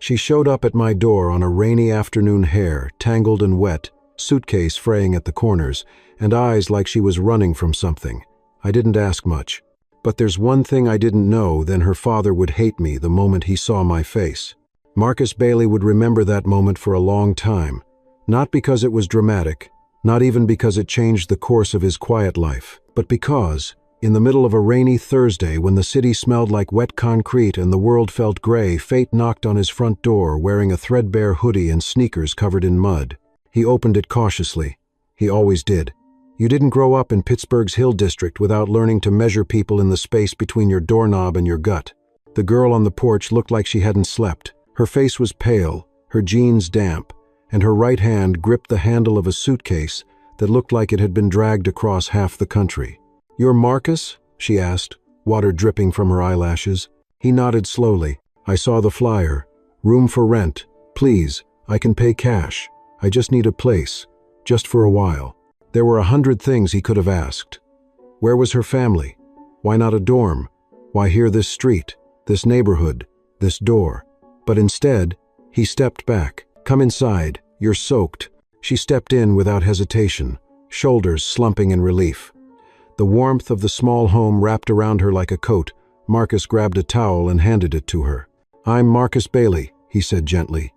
She showed up at my door on a rainy afternoon, hair tangled and wet, suitcase fraying at the corners, and eyes like she was running from something. I didn't ask much. But there's one thing I didn't know: then her father would hate me the moment he saw my face. Marcus Bailey would remember that moment for a long time. Not because it was dramatic, not even because it changed the course of his quiet life, but because, in the middle of a rainy Thursday when the city smelled like wet concrete and the world felt gray, fate knocked on his front door wearing a threadbare hoodie and sneakers covered in mud. He opened it cautiously. He always did. You didn't grow up in Pittsburgh's Hill District without learning to measure people in the space between your doorknob and your gut. The girl on the porch looked like she hadn't slept. Her face was pale, her jeans damp, and her right hand gripped the handle of a suitcase that looked like it had been dragged across half the country. "You're Marcus?" she asked, water dripping from her eyelashes. He nodded slowly. "I saw the flyer. Room for rent. Please, I can pay cash. I just need a place. Just for a while." There were 100 things he could have asked. Where was her family? Why not a dorm? Why here, this street, this neighborhood, this door? But instead, he stepped back. "Come inside. You're soaked." She stepped in without hesitation, shoulders slumping in relief. The warmth of the small home wrapped around her like a coat. Marcus grabbed a towel and handed it to her. "I'm Marcus Bailey," he said gently.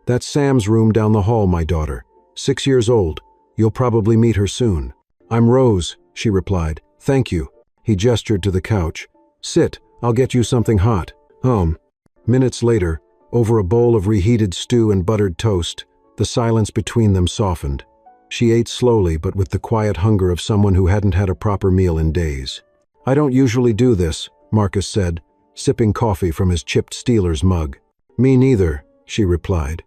"That's Sam's room down the hall, my daughter. 6 years old. You'll probably meet her soon." "I'm Rose," she replied. "Thank you." He gestured to the couch. "Sit, I'll get you something hot." Minutes later, over a bowl of reheated stew and buttered toast, the silence between them softened. She ate slowly, but with the quiet hunger of someone who hadn't had a proper meal in days. "I don't usually do this," Marcus said, sipping coffee from his chipped Steelers mug. "Me neither," she replied.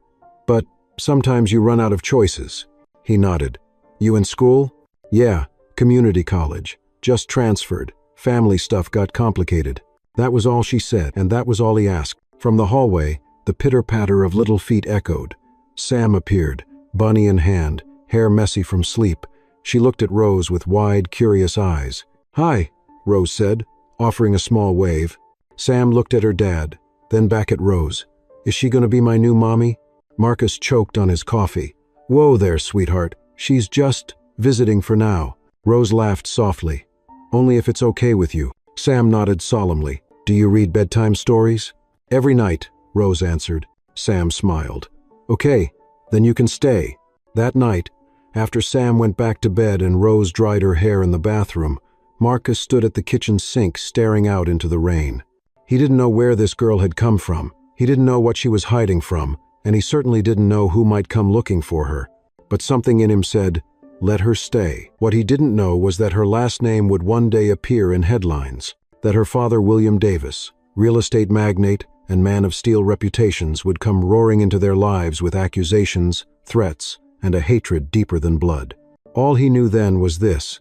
"But sometimes you run out of choices." He nodded. "You in school?" "Yeah, community college. Just transferred. Family stuff got complicated." That was all she said, and that was all he asked. From the hallway, the pitter-patter of little feet echoed. Sam appeared, bunny in hand, hair messy from sleep. She looked at Rose with wide, curious eyes. "Hi," Rose said, offering a small wave. Sam looked at her dad, then back at Rose. "Is she gonna be my new mommy?" Marcus choked on his coffee. "Whoa there, sweetheart. She's just visiting for now." Rose laughed softly. "Only if it's okay with you." Sam nodded solemnly. "Do you read bedtime stories?" "Every night," Rose answered. Sam smiled. "Okay, then you can stay." That night, after Sam went back to bed and Rose dried her hair in the bathroom, Marcus stood at the kitchen sink staring out into the rain. He didn't know where this girl had come from. He didn't know what she was hiding from, and he certainly didn't know who might come looking for her. But something in him said, let her stay. What he didn't know was that her last name would one day appear in headlines, that her father, William Davis, real estate magnate and man of steel reputations, would come roaring into their lives with accusations, threats, and a hatred deeper than blood. All he knew then was this: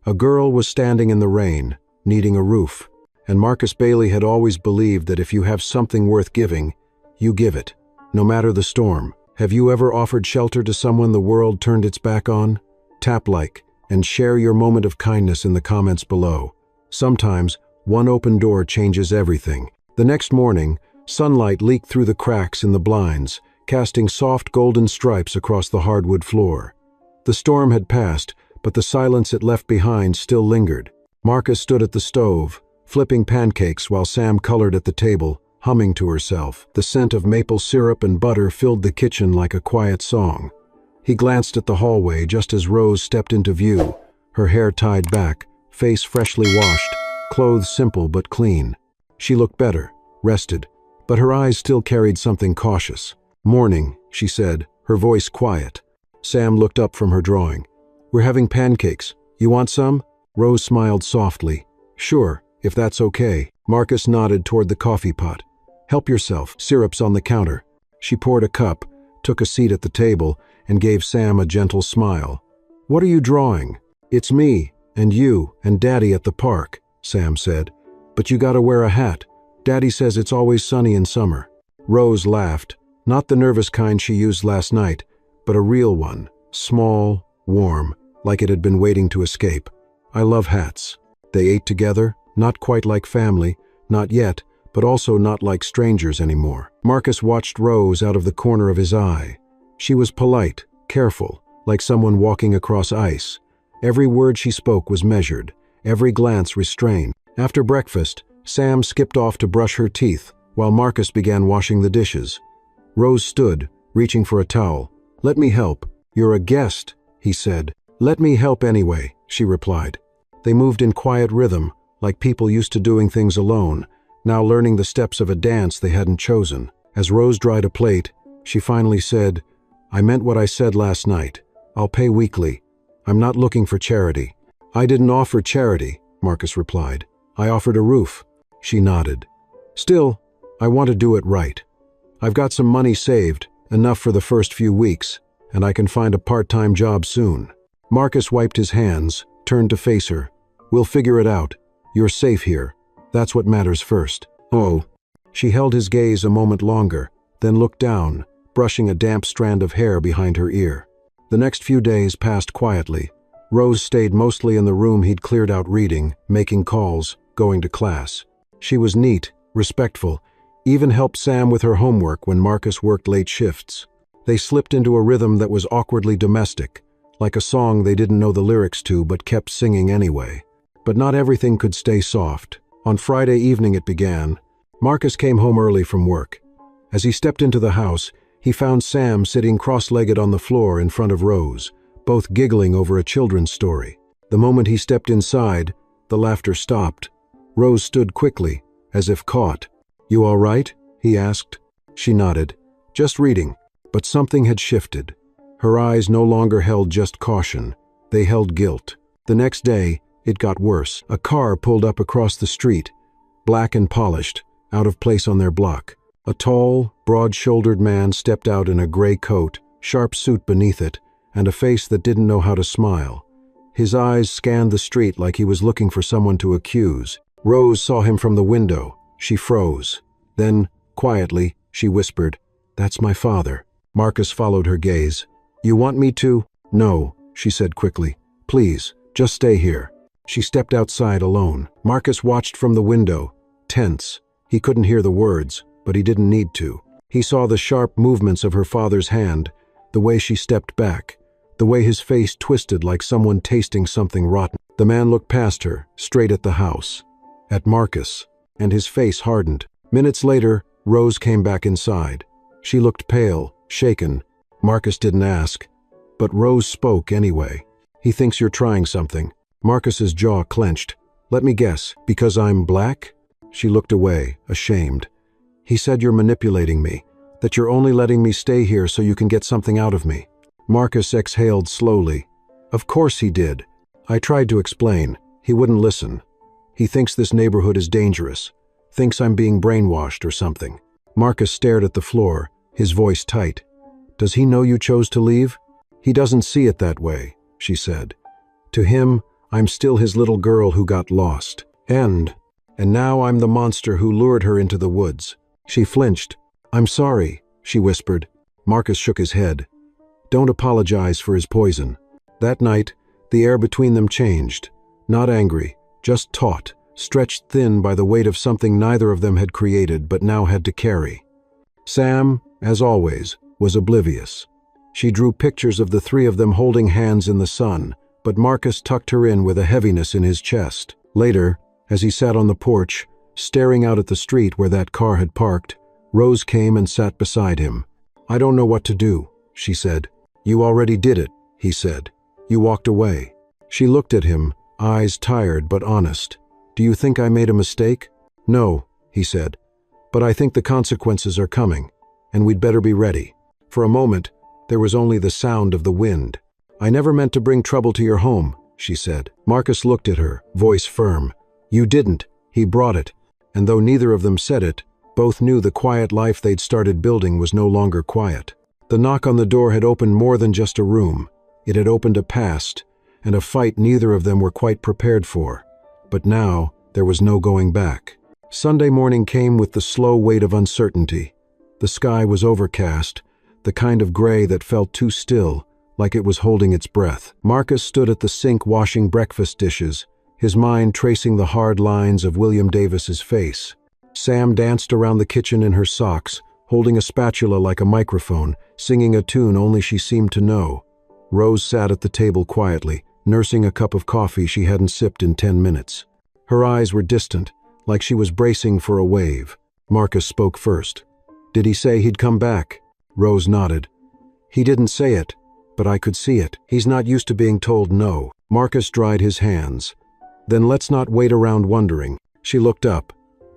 a girl was standing in the rain, needing a roof, and Marcus Bailey had always believed that if you have something worth giving, you give it, no matter the storm. Have you ever offered shelter to someone the world turned its back on? Tap like and share your moment of kindness in the comments below. Sometimes one open door changes everything. The next morning, sunlight leaked through the cracks in the blinds, casting soft golden stripes across the hardwood floor. The storm had passed, but the silence it left behind still lingered. Marcus stood at the stove, flipping pancakes while Sam colored at the table, humming to herself. The scent of maple syrup and butter filled the kitchen like a quiet song. He glanced at the hallway just as Rose stepped into view, her hair tied back, face freshly washed, clothes simple but clean. She looked better, rested, but her eyes still carried something cautious. "Morning," she said, her voice quiet. Sam looked up from her drawing. "We're having pancakes. You want some?" Rose smiled softly. "Sure, if that's okay." Marcus nodded toward the coffee pot. "Help yourself. Syrup's on the counter." She poured a cup, took a seat at the table, and gave Sam a gentle smile. "What are you drawing?" "It's me, and you, and Daddy at the park," Sam said. "But you gotta wear a hat. Daddy says it's always sunny in summer." Rose laughed, not the nervous kind she used last night, but a real one, small, warm, like it had been waiting to escape. "I love hats." They ate together, not quite like family, not yet, but also not like strangers anymore. Marcus watched Rose out of the corner of his eye. She was polite, careful, like someone walking across ice. Every word she spoke was measured, every glance restrained. After breakfast, Sam skipped off to brush her teeth, while Marcus began washing the dishes. Rose stood, reaching for a towel. "Let me help. You're a guest," he said. "Let me help anyway," she replied. They moved in quiet rhythm, like people used to doing things alone, now learning the steps of a dance they hadn't chosen. As Rose dried a plate, she finally said, "I meant what I said last night. I'll pay weekly. I'm not looking for charity." "I didn't offer charity," Marcus replied. "I offered a roof." She nodded. "Still, I want to do it right. I've got some money saved, enough for the first few weeks, and I can find a part-time job soon." Marcus wiped his hands, turned to face her. "We'll figure it out. You're safe here. That's what matters first." "Oh." She held his gaze a moment longer, then looked down, brushing a damp strand of hair behind her ear. The next few days passed quietly. Rose stayed mostly in the room he'd cleared out reading, making calls, going to class. She was neat, respectful, even helped Sam with her homework when Marcus worked late shifts. They slipped into a rhythm that was awkwardly domestic, like a song they didn't know the lyrics to but kept singing anyway. But not everything could stay soft. On Friday evening it began. Marcus came home early from work. As he stepped into the house, he found Sam sitting cross-legged on the floor in front of Rose, both giggling over a children's story. The moment he stepped inside, the laughter stopped. Rose stood quickly, as if caught. "You all right?" he asked. She nodded. "Just reading." But something had shifted. Her eyes no longer held just caution. They held guilt. The next day, it got worse. A car pulled up across the street, black and polished, out of place on their block. A tall, broad-shouldered man stepped out in a gray coat, sharp suit beneath it, and a face that didn't know how to smile. His eyes scanned the street like he was looking for someone to accuse. Rose saw him from the window. She froze. Then, quietly, she whispered, "That's my father." Marcus followed her gaze. "You want me to?" "No," she said quickly. "Please, just stay here." She stepped outside alone. Marcus watched from the window, tense. He couldn't hear the words, but he didn't need to. He saw the sharp movements of her father's hand, the way she stepped back, the way his face twisted like someone tasting something rotten. The man looked past her, straight at the house, at Marcus, and his face hardened. Minutes later, Rose came back inside. She looked pale, shaken. Marcus didn't ask, but Rose spoke anyway. "He thinks you're trying something." Marcus's jaw clenched. "Let me guess, because I'm black?" She looked away, ashamed. "He said you're manipulating me, that you're only letting me stay here so you can get something out of me." Marcus exhaled slowly. "Of course he did. I tried to explain. He wouldn't listen. He thinks this neighborhood is dangerous, thinks I'm being brainwashed or something." Marcus stared at the floor, his voice tight. "Does he know you chose to leave?" "He doesn't see it that way," she said. "To him, I'm still his little girl who got lost. And now I'm the monster who lured her into the woods." She flinched. "I'm sorry," she whispered. Marcus shook his head. "Don't apologize for his poison." That night, the air between them changed. Not angry, just taut, stretched thin by the weight of something neither of them had created but now had to carry. Sam, as always, was oblivious. She drew pictures of the three of them holding hands in the sun, but Marcus tucked her in with a heaviness in his chest. Later, as he sat on the porch, staring out at the street where that car had parked, Rose came and sat beside him. "I don't know what to do," she said. "You already did it," he said. "You walked away." She looked at him, eyes tired but honest. "Do you think I made a mistake?" "No," he said. "But I think the consequences are coming, and we'd better be ready." For a moment, there was only the sound of the wind. "I never meant to bring trouble to your home," she said. Marcus looked at her, voice firm. "You didn't. He brought it." And though neither of them said it, both knew the quiet life they'd started building was no longer quiet. The knock on the door had opened more than just a room. It had opened a past, and a fight neither of them were quite prepared for. But now, there was no going back. Sunday morning came with the slow weight of uncertainty. The sky was overcast, the kind of gray that felt too still, like it was holding its breath. Marcus stood at the sink washing breakfast dishes, his mind tracing the hard lines of William Davis's face. Sam danced around the kitchen in her socks, holding a spatula like a microphone, singing a tune only she seemed to know. Rose sat at the table quietly, nursing a cup of coffee she hadn't sipped in 10 minutes. Her eyes were distant, like she was bracing for a wave. Marcus spoke first. "Did he say he'd come back?" Rose nodded. "He didn't say it, but I could see it. He's not used to being told no." Marcus dried his hands. "Then let's not wait around wondering." She looked up.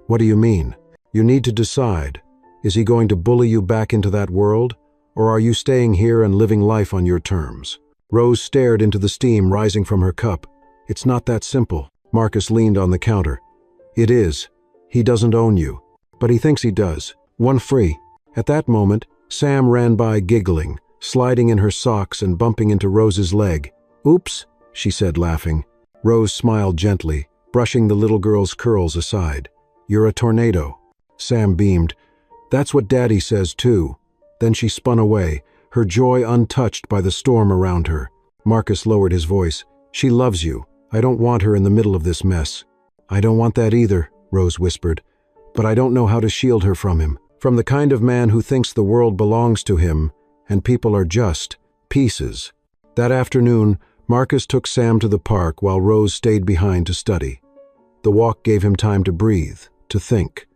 "What do you mean?" "You need to decide. Is he going to bully you back into that world? Or are you staying here and living life on your terms?" Rose stared into the steam rising from her cup. "It's not that simple." Marcus leaned on the counter. "It is. He doesn't own you. But he thinks he does. One free." At that moment, Sam ran by giggling, sliding in her socks and bumping into Rose's leg. "Oops," she said, laughing. Rose smiled gently, brushing the little girl's curls aside. "You're a tornado." Sam beamed. "That's what Daddy says too." Then she spun away, her joy untouched by the storm around her. Marcus lowered his voice. "She loves you. I don't want her in the middle of this mess." "I don't want that either," Rose whispered. "But I don't know how to shield her from him. From the kind of man who thinks the world belongs to him, and people are just pieces." That afternoon, Marcus took Sam to the park while Rose stayed behind to study. The walk gave him time to breathe, to think.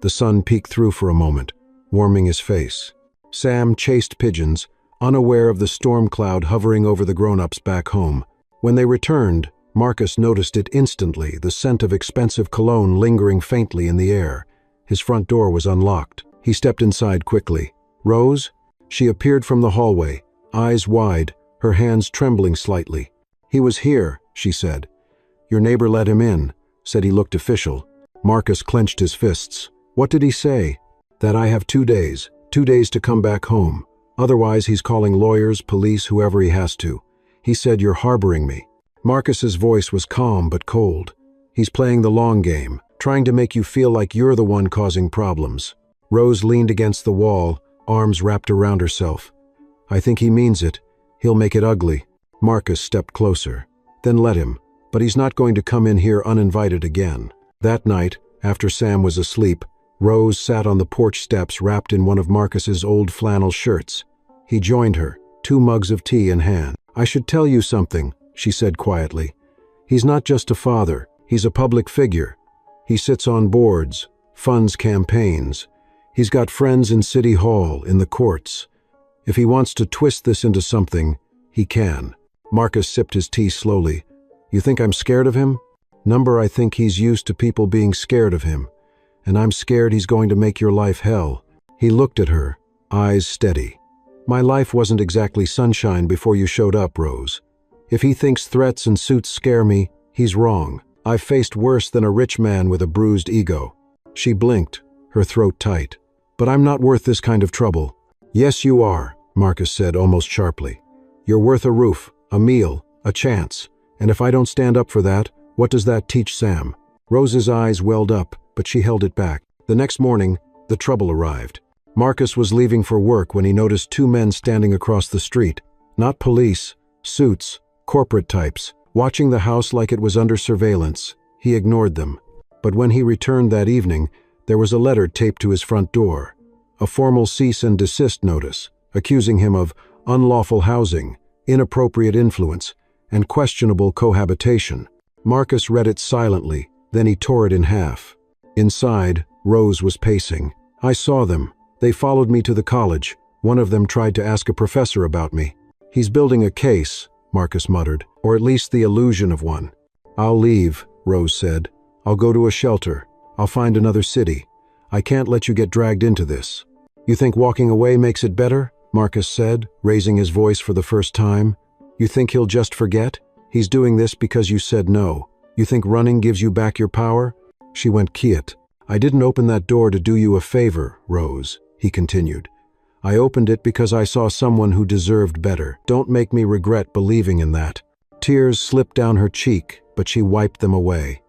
The sun peeked through for a moment, warming his face. Sam chased pigeons, unaware of the storm cloud hovering over the grown-ups back home. When they returned, Marcus noticed it instantly, the scent of expensive cologne lingering faintly in the air. His front door was unlocked. He stepped inside quickly. "Rose?" She appeared from the hallway, eyes wide, her hands trembling slightly. "He was here," she said. "Your neighbor let him in, said he looked official." Marcus clenched his fists. "What did he say?" "That I have 2 days. 2 days to come back home. Otherwise he's calling lawyers, police, whoever he has to. He said you're harboring me." Marcus's voice was calm but cold. "He's playing the long game, trying to make you feel like you're the one causing problems." Rose leaned against the wall, arms wrapped around herself. "I think he means it. He'll make it ugly." Marcus stepped closer. "Then let him. But he's not going to come in here uninvited again." That night, after Sam was asleep, Rose sat on the porch steps wrapped in one of Marcus's old flannel shirts. He joined her, 2 mugs of tea in hand. "I should tell you something," she said quietly. "He's not just a father, he's a public figure. He sits on boards, funds campaigns. He's got friends in City Hall, in the courts. If he wants to twist this into something, he can." Marcus sipped his tea slowly. "You think I'm scared of him?" "I think he's used to people being scared of him. And I'm scared he's going to make your life hell." He looked at her, eyes steady. "My life wasn't exactly sunshine before you showed up, Rose. If he thinks threats and suits scare me, he's wrong. I've faced worse than a rich man with a bruised ego." She blinked, her throat tight. "But I'm not worth this kind of trouble." "Yes, you are," Marcus said almost sharply. "You're worth a roof, a meal, a chance. And if I don't stand up for that, what does that teach Sam?" Rose's eyes welled up, but she held it back. The next morning, the trouble arrived. Marcus was leaving for work when he noticed 2 men standing across the street. Not police, suits, corporate types, watching the house like it was under surveillance. He ignored them. But when he returned that evening, there was a letter taped to his front door. A formal cease and desist notice, accusing him of unlawful housing, inappropriate influence, and questionable cohabitation. Marcus read it silently, then he tore it in half. Inside, Rose was pacing. "I saw them. They followed me to the college. One of them tried to ask a professor about me." "He's building a case," Marcus muttered, "or at least the illusion of one." "I'll leave," Rose said. "I'll go to a shelter. I'll find another city. I can't let you get dragged into this." "You think walking away makes it better?" Marcus said, raising his voice for the first time. "You think he'll just forget? He's doing this because you said no. You think running gives you back your power?" She went quiet. "I didn't open that door to do you a favor, Rose," he continued. "I opened it because I saw someone who deserved better. Don't make me regret believing in that." Tears slipped down her cheek, but she wiped them away.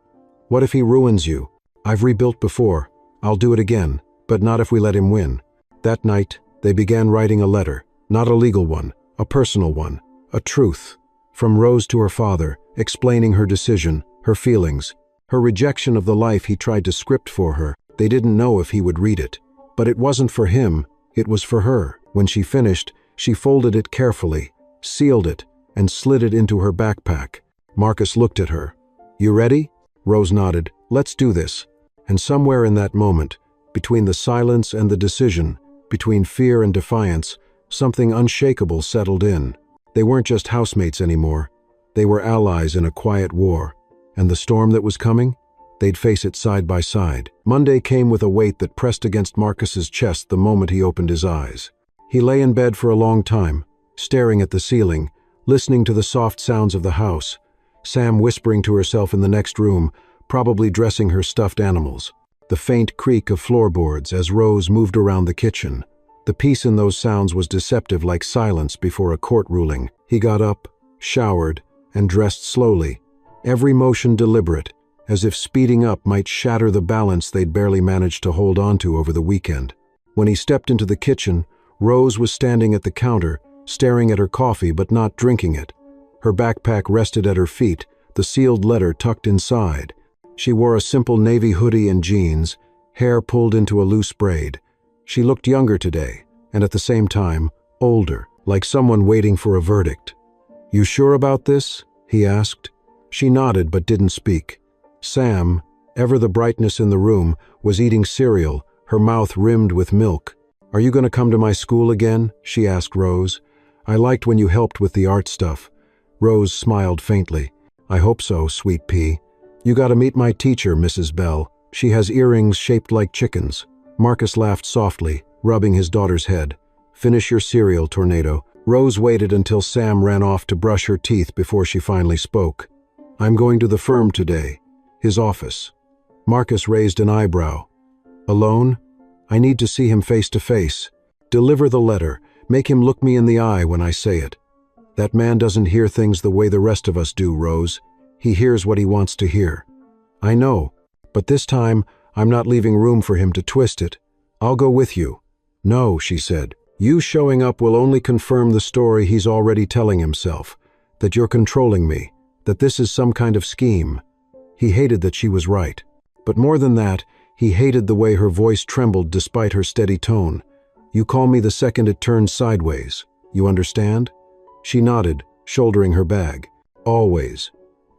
"What if he ruins you? I've rebuilt before. I'll do it again, but not if we let him win." That night, they began writing a letter, not a legal one, a personal one, a truth, from Rose to her father, explaining her decision, her feelings, her rejection of the life he tried to script for her. They didn't know if he would read it. But it wasn't for him, it was for her. When she finished, she folded it carefully, sealed it, and slid it into her backpack. Marcus looked at her. "You ready?" Rose nodded. "Let's do this." And somewhere in that moment, between the silence and the decision, between fear and defiance, something unshakable settled in. They weren't just housemates anymore. They were allies in a quiet war. And the storm that was coming? They'd face it side by side. Monday came with a weight that pressed against Marcus's chest the moment he opened his eyes. He lay in bed for a long time, staring at the ceiling, listening to the soft sounds of the house. Sam whispering to herself in the next room, probably dressing her stuffed animals. The faint creak of floorboards as Rose moved around the kitchen. The peace in those sounds was deceptive, like silence before a court ruling. He got up, showered, and dressed slowly, every motion deliberate, as if speeding up might shatter the balance they'd barely managed to hold onto over the weekend. When he stepped into the kitchen, Rose was standing at the counter, staring at her coffee but not drinking it. Her backpack rested at her feet, the sealed letter tucked inside. She wore a simple navy hoodie and jeans, hair pulled into a loose braid. She looked younger today, and at the same time, older, like someone waiting for a verdict. "You sure about this?" he asked. She nodded but didn't speak. Sam, ever the brightness in the room, was eating cereal, her mouth rimmed with milk. "Are you going to come to my school again?" she asked Rose. "I liked when you helped with the art stuff." Rose smiled faintly. "I hope so, sweet pea. You got to meet my teacher, Mrs. Bell. She has earrings shaped like chickens." Marcus laughed softly, rubbing his daughter's head. "Finish your cereal, Tornado." Rose waited until Sam ran off to brush her teeth before she finally spoke. "I'm going to the firm today. His office." Marcus raised an eyebrow. "Alone? I need to see him face to face. Deliver the letter. Make him look me in the eye when I say it. That man doesn't hear things the way the rest of us do, Rose. He hears what he wants to hear." "I know, but this time I'm not leaving room for him to twist it. I'll go with you." "No," she said. "You showing up will only confirm the story he's already telling himself, that you're controlling me, that this is some kind of scheme." He hated that she was right. But more than that, he hated the way her voice trembled despite her steady tone. "You call me the second it turns sideways. You understand?" She nodded, shouldering her bag. "Always."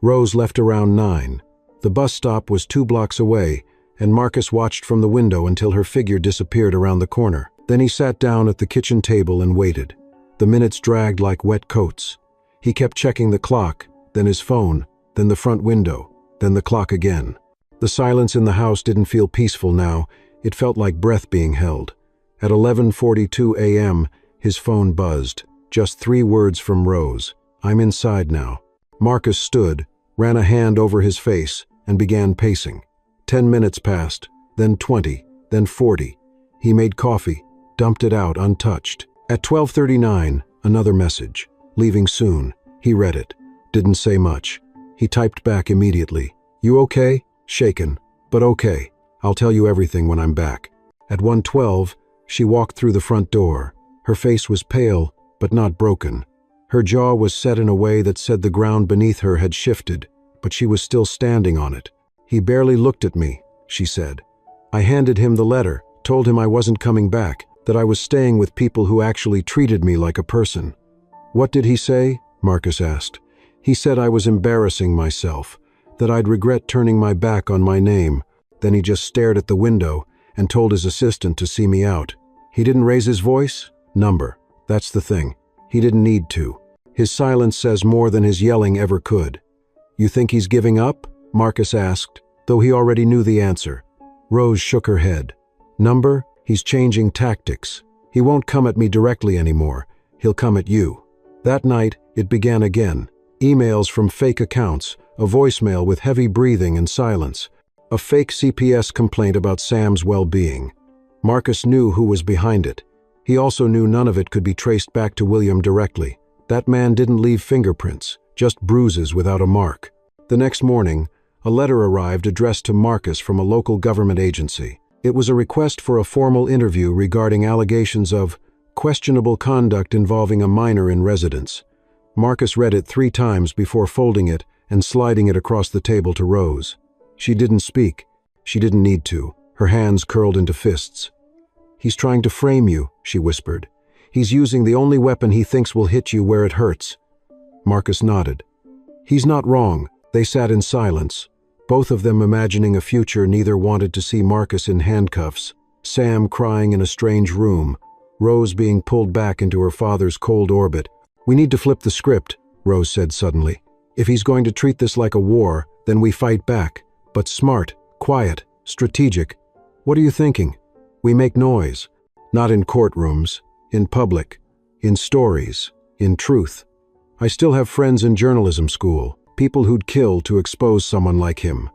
Rose left around 9. The bus stop was 2 blocks away, and Marcus watched from the window until her figure disappeared around the corner. Then he sat down at the kitchen table and waited. The minutes dragged like wet coats. He kept checking the clock, then his phone, then the front window, then the clock again. The silence in the house didn't feel peaceful now. It felt like breath being held. At 11:42 a.m., his phone buzzed. Just 3 words from Rose. "I'm inside now." Marcus stood, ran a hand over his face, and began pacing. 10 minutes passed, then 20, then 40. He made coffee, dumped it out untouched. At 12:39, another message. "Leaving soon." He read it. Didn't say much. He typed back immediately. "You okay?" "Shaken, but okay. I'll tell you everything when I'm back." At 1:12, she walked through the front door. Her face was pale, but not broken. Her jaw was set in a way that said the ground beneath her had shifted, but she was still standing on it. "He barely looked at me," she said. "I handed him the letter, told him I wasn't coming back, that I was staying with people who actually treated me like a person." "What did he say?" Marcus asked. "He said I was embarrassing myself, that I'd regret turning my back on my name. Then he just stared at the window and told his assistant to see me out. He didn't raise his voice? Number. That's the thing. He didn't need to. His silence says more than his yelling ever could." "You think he's giving up?" Marcus asked, though he already knew the answer. Rose shook her head. "Number, he's changing tactics. He won't come at me directly anymore. He'll come at you." That night, it began again. Emails from fake accounts, a voicemail with heavy breathing and silence, a fake CPS complaint about Sam's well-being. Marcus knew who was behind it. He also knew none of it could be traced back to William directly. That man didn't leave fingerprints, just bruises without a mark. The next morning, a letter arrived addressed to Marcus from a local government agency. It was a request for a formal interview regarding allegations of questionable conduct involving a minor in residence. Marcus read it 3 times before folding it and sliding it across the table to Rose. She didn't speak. She didn't need to. her hands curled into fists. "He's trying to frame you," she whispered. "He's using the only weapon he thinks will hit you where it hurts." Marcus nodded. He's not wrong. They sat in silence, both of them imagining a future neither wanted to see: Marcus in handcuffs, Sam crying in a strange room, Rose being pulled back into her father's cold orbit. "We need to flip the script," Rose said suddenly. "If he's going to treat this like a war, then we fight back. But smart, quiet, strategic. What are you thinking? We make noise. Not in courtrooms, in public, in stories, in truth. I still have friends in journalism school, people who'd kill to expose someone like him.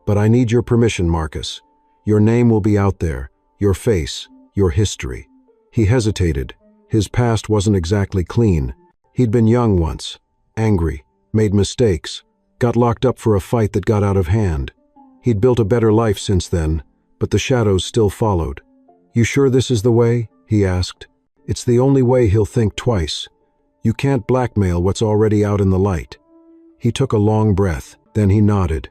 But I need your permission, Marcus. Your name will be out there, your face, your history." He hesitated. His past wasn't exactly clean. He'd been young once, angry, made mistakes, got locked up for a fight that got out of hand. He'd built a better life since then, but the shadows still followed. "You sure this is the way?" he asked. "It's the only way he'll think twice. You can't blackmail what's already out in the light." He took a long breath, then he nodded.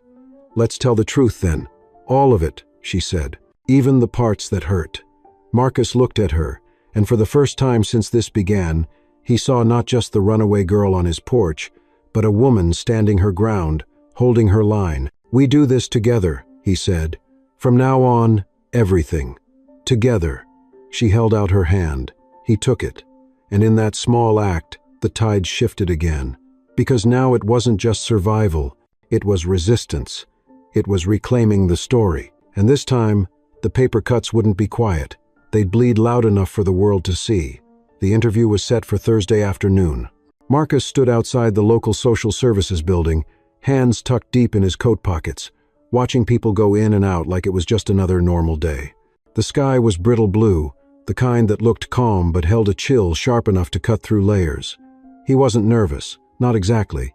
"Let's tell the truth then. All of it," she said. "Even the parts that hurt." Marcus looked at her, and for the first time since this began, he saw not just the runaway girl on his porch, but a woman standing her ground, holding her line. "We do this together," he said. "From now on, everything. Together." She held out her hand. He took it, and in that small act, the tide shifted again. Because now it wasn't just survival, it was resistance. It was reclaiming the story. And this time, the paper cuts wouldn't be quiet. They'd bleed loud enough for the world to see. The interview was set for Thursday afternoon. Marcus stood outside the local social services building, hands tucked deep in his coat pockets, watching people go in and out like it was just another normal day. The sky was brittle blue, the kind that looked calm but held a chill sharp enough to cut through layers. He wasn't nervous, not exactly.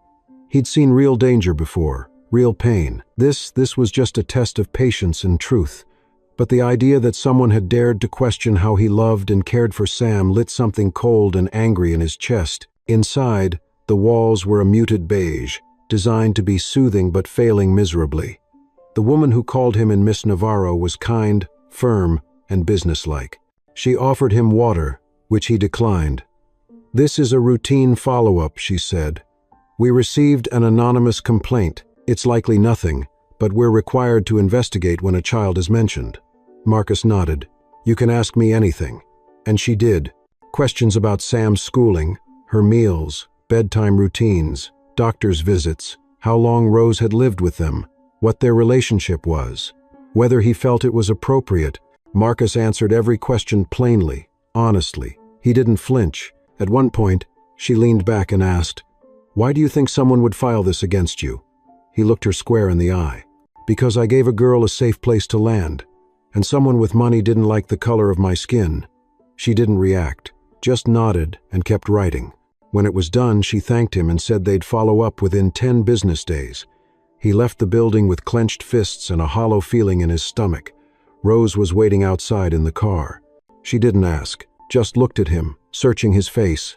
He'd seen real danger before, real pain. This was just a test of patience and truth. But the idea that someone had dared to question how he loved and cared for Sam lit something cold and angry in his chest. Inside, the walls were a muted beige, designed to be soothing but failing miserably. The woman who called him in Miss Navarro was kind, firm, and businesslike. She offered him water, which he declined. "This is a routine follow-up," she said. "We received an anonymous complaint. It's likely nothing, but we're required to investigate when a child is mentioned." Marcus nodded. "You can ask me anything." And she did. Questions about Sam's schooling, her meals, bedtime routines, doctor's visits, how long Rose had lived with them, what their relationship was, whether he felt it was appropriate. Marcus answered every question plainly, honestly. He didn't flinch. At one point, she leaned back and asked, "Why do you think someone would file this against you?" He looked her square in the eye. "Because I gave a girl a safe place to land, and someone with money didn't like the color of my skin." She didn't react, just nodded and kept writing. When it was done, she thanked him and said they'd follow up within 10 business days. He left the building with clenched fists and a hollow feeling in his stomach. Rose was waiting outside in the car. She didn't ask, just looked at him, searching his face.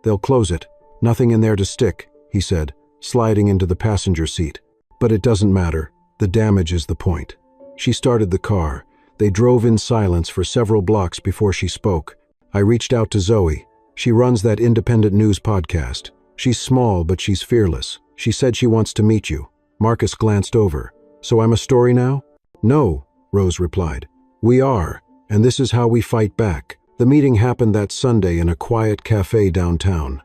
"They'll close it. Nothing in there to stick," he said, sliding into the passenger seat. "But it doesn't matter. The damage is the point." She started the car. They drove in silence for several blocks before she spoke. "I reached out to Zoe. She runs that independent news podcast. She's small, but she's fearless. She said she wants to meet you." Marcus glanced over. "So I'm a story now?" "No," Rose replied. "We are, and this is how we fight back." The meeting happened that Sunday in a quiet cafe downtown.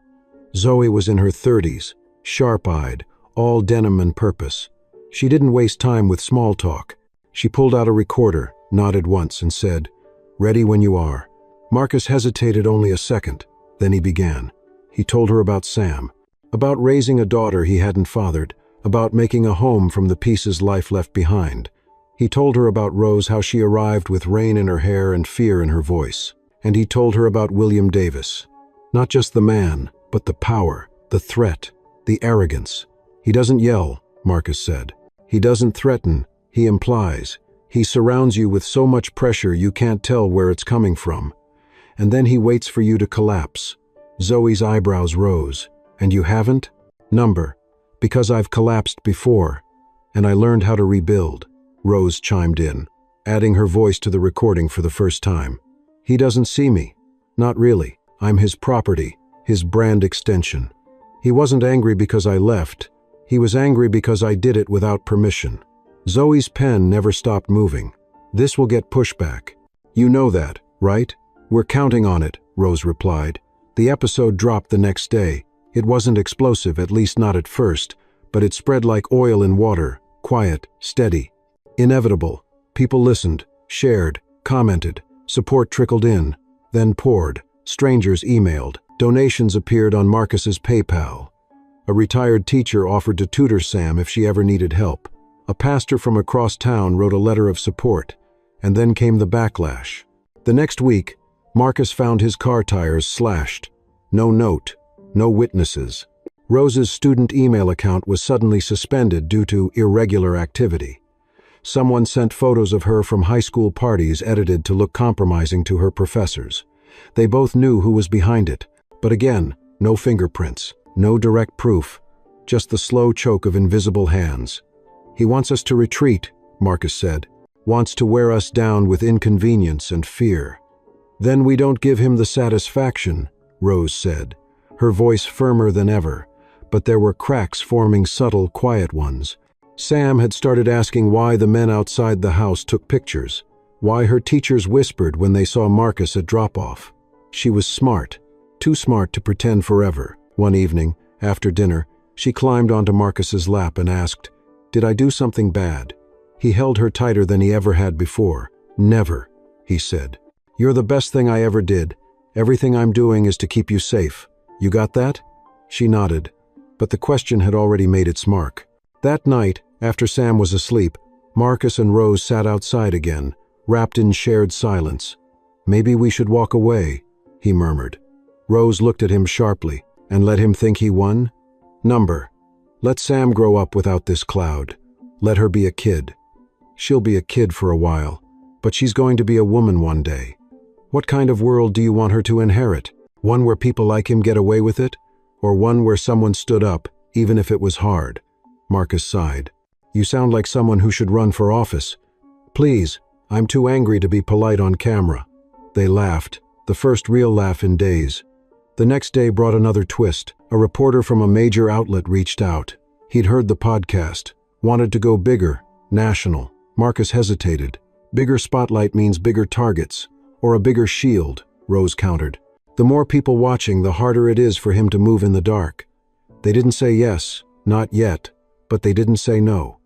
Zoe was in her 30s, sharp-eyed, all denim and purpose. She didn't waste time with small talk. She pulled out a recorder, nodded once, and said, "Ready when you are." Marcus hesitated only a second. Then he began. He told her about Sam, about raising a daughter he hadn't fathered, about making a home from the pieces life left behind. He told her about Rose, how she arrived with rain in her hair and fear in her voice. And he told her about William Davis. Not just the man, but the power, the threat, the arrogance. "He doesn't yell," Marcus said. "He doesn't threaten, he implies. He surrounds you with so much pressure you can't tell where it's coming from. And then he waits for you to collapse." Zoe's eyebrows rose. "And you haven't?" "Number. Because I've collapsed before, and I learned how to rebuild." Rose chimed in. adding her voice to the recording for the first time. "He doesn't see me. Not really. I'm his property, his brand extension. He wasn't angry because I left. He was angry because I did it without permission." Zoe's pen never stopped moving. "This will get pushback. You know that, right?" "We're counting on it," Rose replied. The episode dropped the next day. It wasn't explosive, at least not at first, but it spread like oil in water, quiet, steady. Inevitable. People listened, shared, commented. Support trickled in, then poured. Strangers emailed. Donations appeared on Marcus's PayPal. A retired teacher offered to tutor Sam if she ever needed help. A pastor from across town wrote a letter of support, and then came the backlash. The next week, Marcus found his car tires slashed. No note, no witnesses. Rose's student email account was suddenly suspended due to irregular activity. Someone sent photos of her from high school parties edited to look compromising to her professors. They both knew who was behind it, but again, no fingerprints, no direct proof, just the slow choke of invisible hands. "He wants us to retreat," Marcus said. "Wants to wear us down with inconvenience and fear." "Then we don't give him the satisfaction," Rose said, her voice firmer than ever, but there were cracks forming, subtle, quiet ones. Sam had started asking why the men outside the house took pictures, why her teachers whispered when they saw Marcus at drop-off. She was smart, too smart to pretend forever. One evening, after dinner, she climbed onto Marcus's lap and asked, "Did I do something bad?" He held her tighter than he ever had before. "Never," he said. "You're the best thing I ever did. Everything I'm doing is to keep you safe. You got that?" She nodded, but the question had already made its mark. That night, after Sam was asleep, Marcus and Rose sat outside again, wrapped in shared silence. "Maybe we should walk away," he murmured. Rose looked at him sharply and let him think he won. "Number. Let Sam grow up without this cloud. Let her be a kid. She'll be a kid for a while, but she's going to be a woman one day. What kind of world do you want her to inherit? One where people like him get away with it? Or one where someone stood up, even if it was hard?" Marcus sighed. "You sound like someone who should run for office." "Please, I'm too angry to be polite on camera." They laughed, the first real laugh in days. The next day brought another twist. A reporter from a major outlet reached out. He'd heard the podcast, wanted to go bigger, national. Marcus hesitated. "Bigger spotlight means bigger targets, or a bigger shield," Rose countered. "The more people watching, the harder it is for him to move in the dark." They didn't say yes, not yet, but they didn't say no.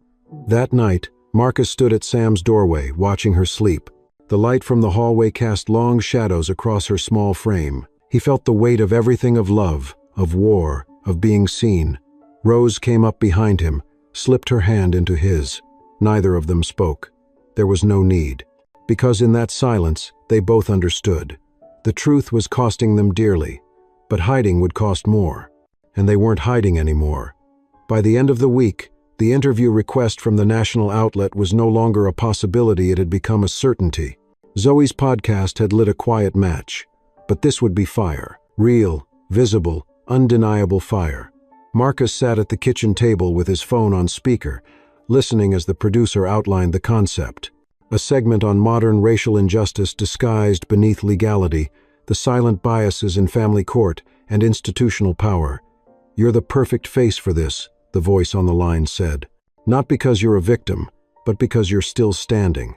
That night, Marcus stood at Sam's doorway, watching her sleep. The light from the hallway cast long shadows across her small frame. He felt the weight of everything, of love, of war, of being seen. Rose came up behind him, slipped her hand into his. Neither of them spoke. There was no need, because in that silence, they both understood. The truth was costing them dearly, but hiding would cost more. And they weren't hiding anymore. By the end of the week, the interview request from the national outlet was no longer a possibility, it had become a certainty. Zoe's podcast had lit a quiet match, but this would be fire. Real, visible, undeniable fire. Marcus sat at the kitchen table with his phone on speaker, listening as the producer outlined the concept. A segment on modern racial injustice disguised beneath legality, the silent biases in family court and institutional power. "You're the perfect face for this," the voice on the line said. "Not because you're a victim, but because you're still standing."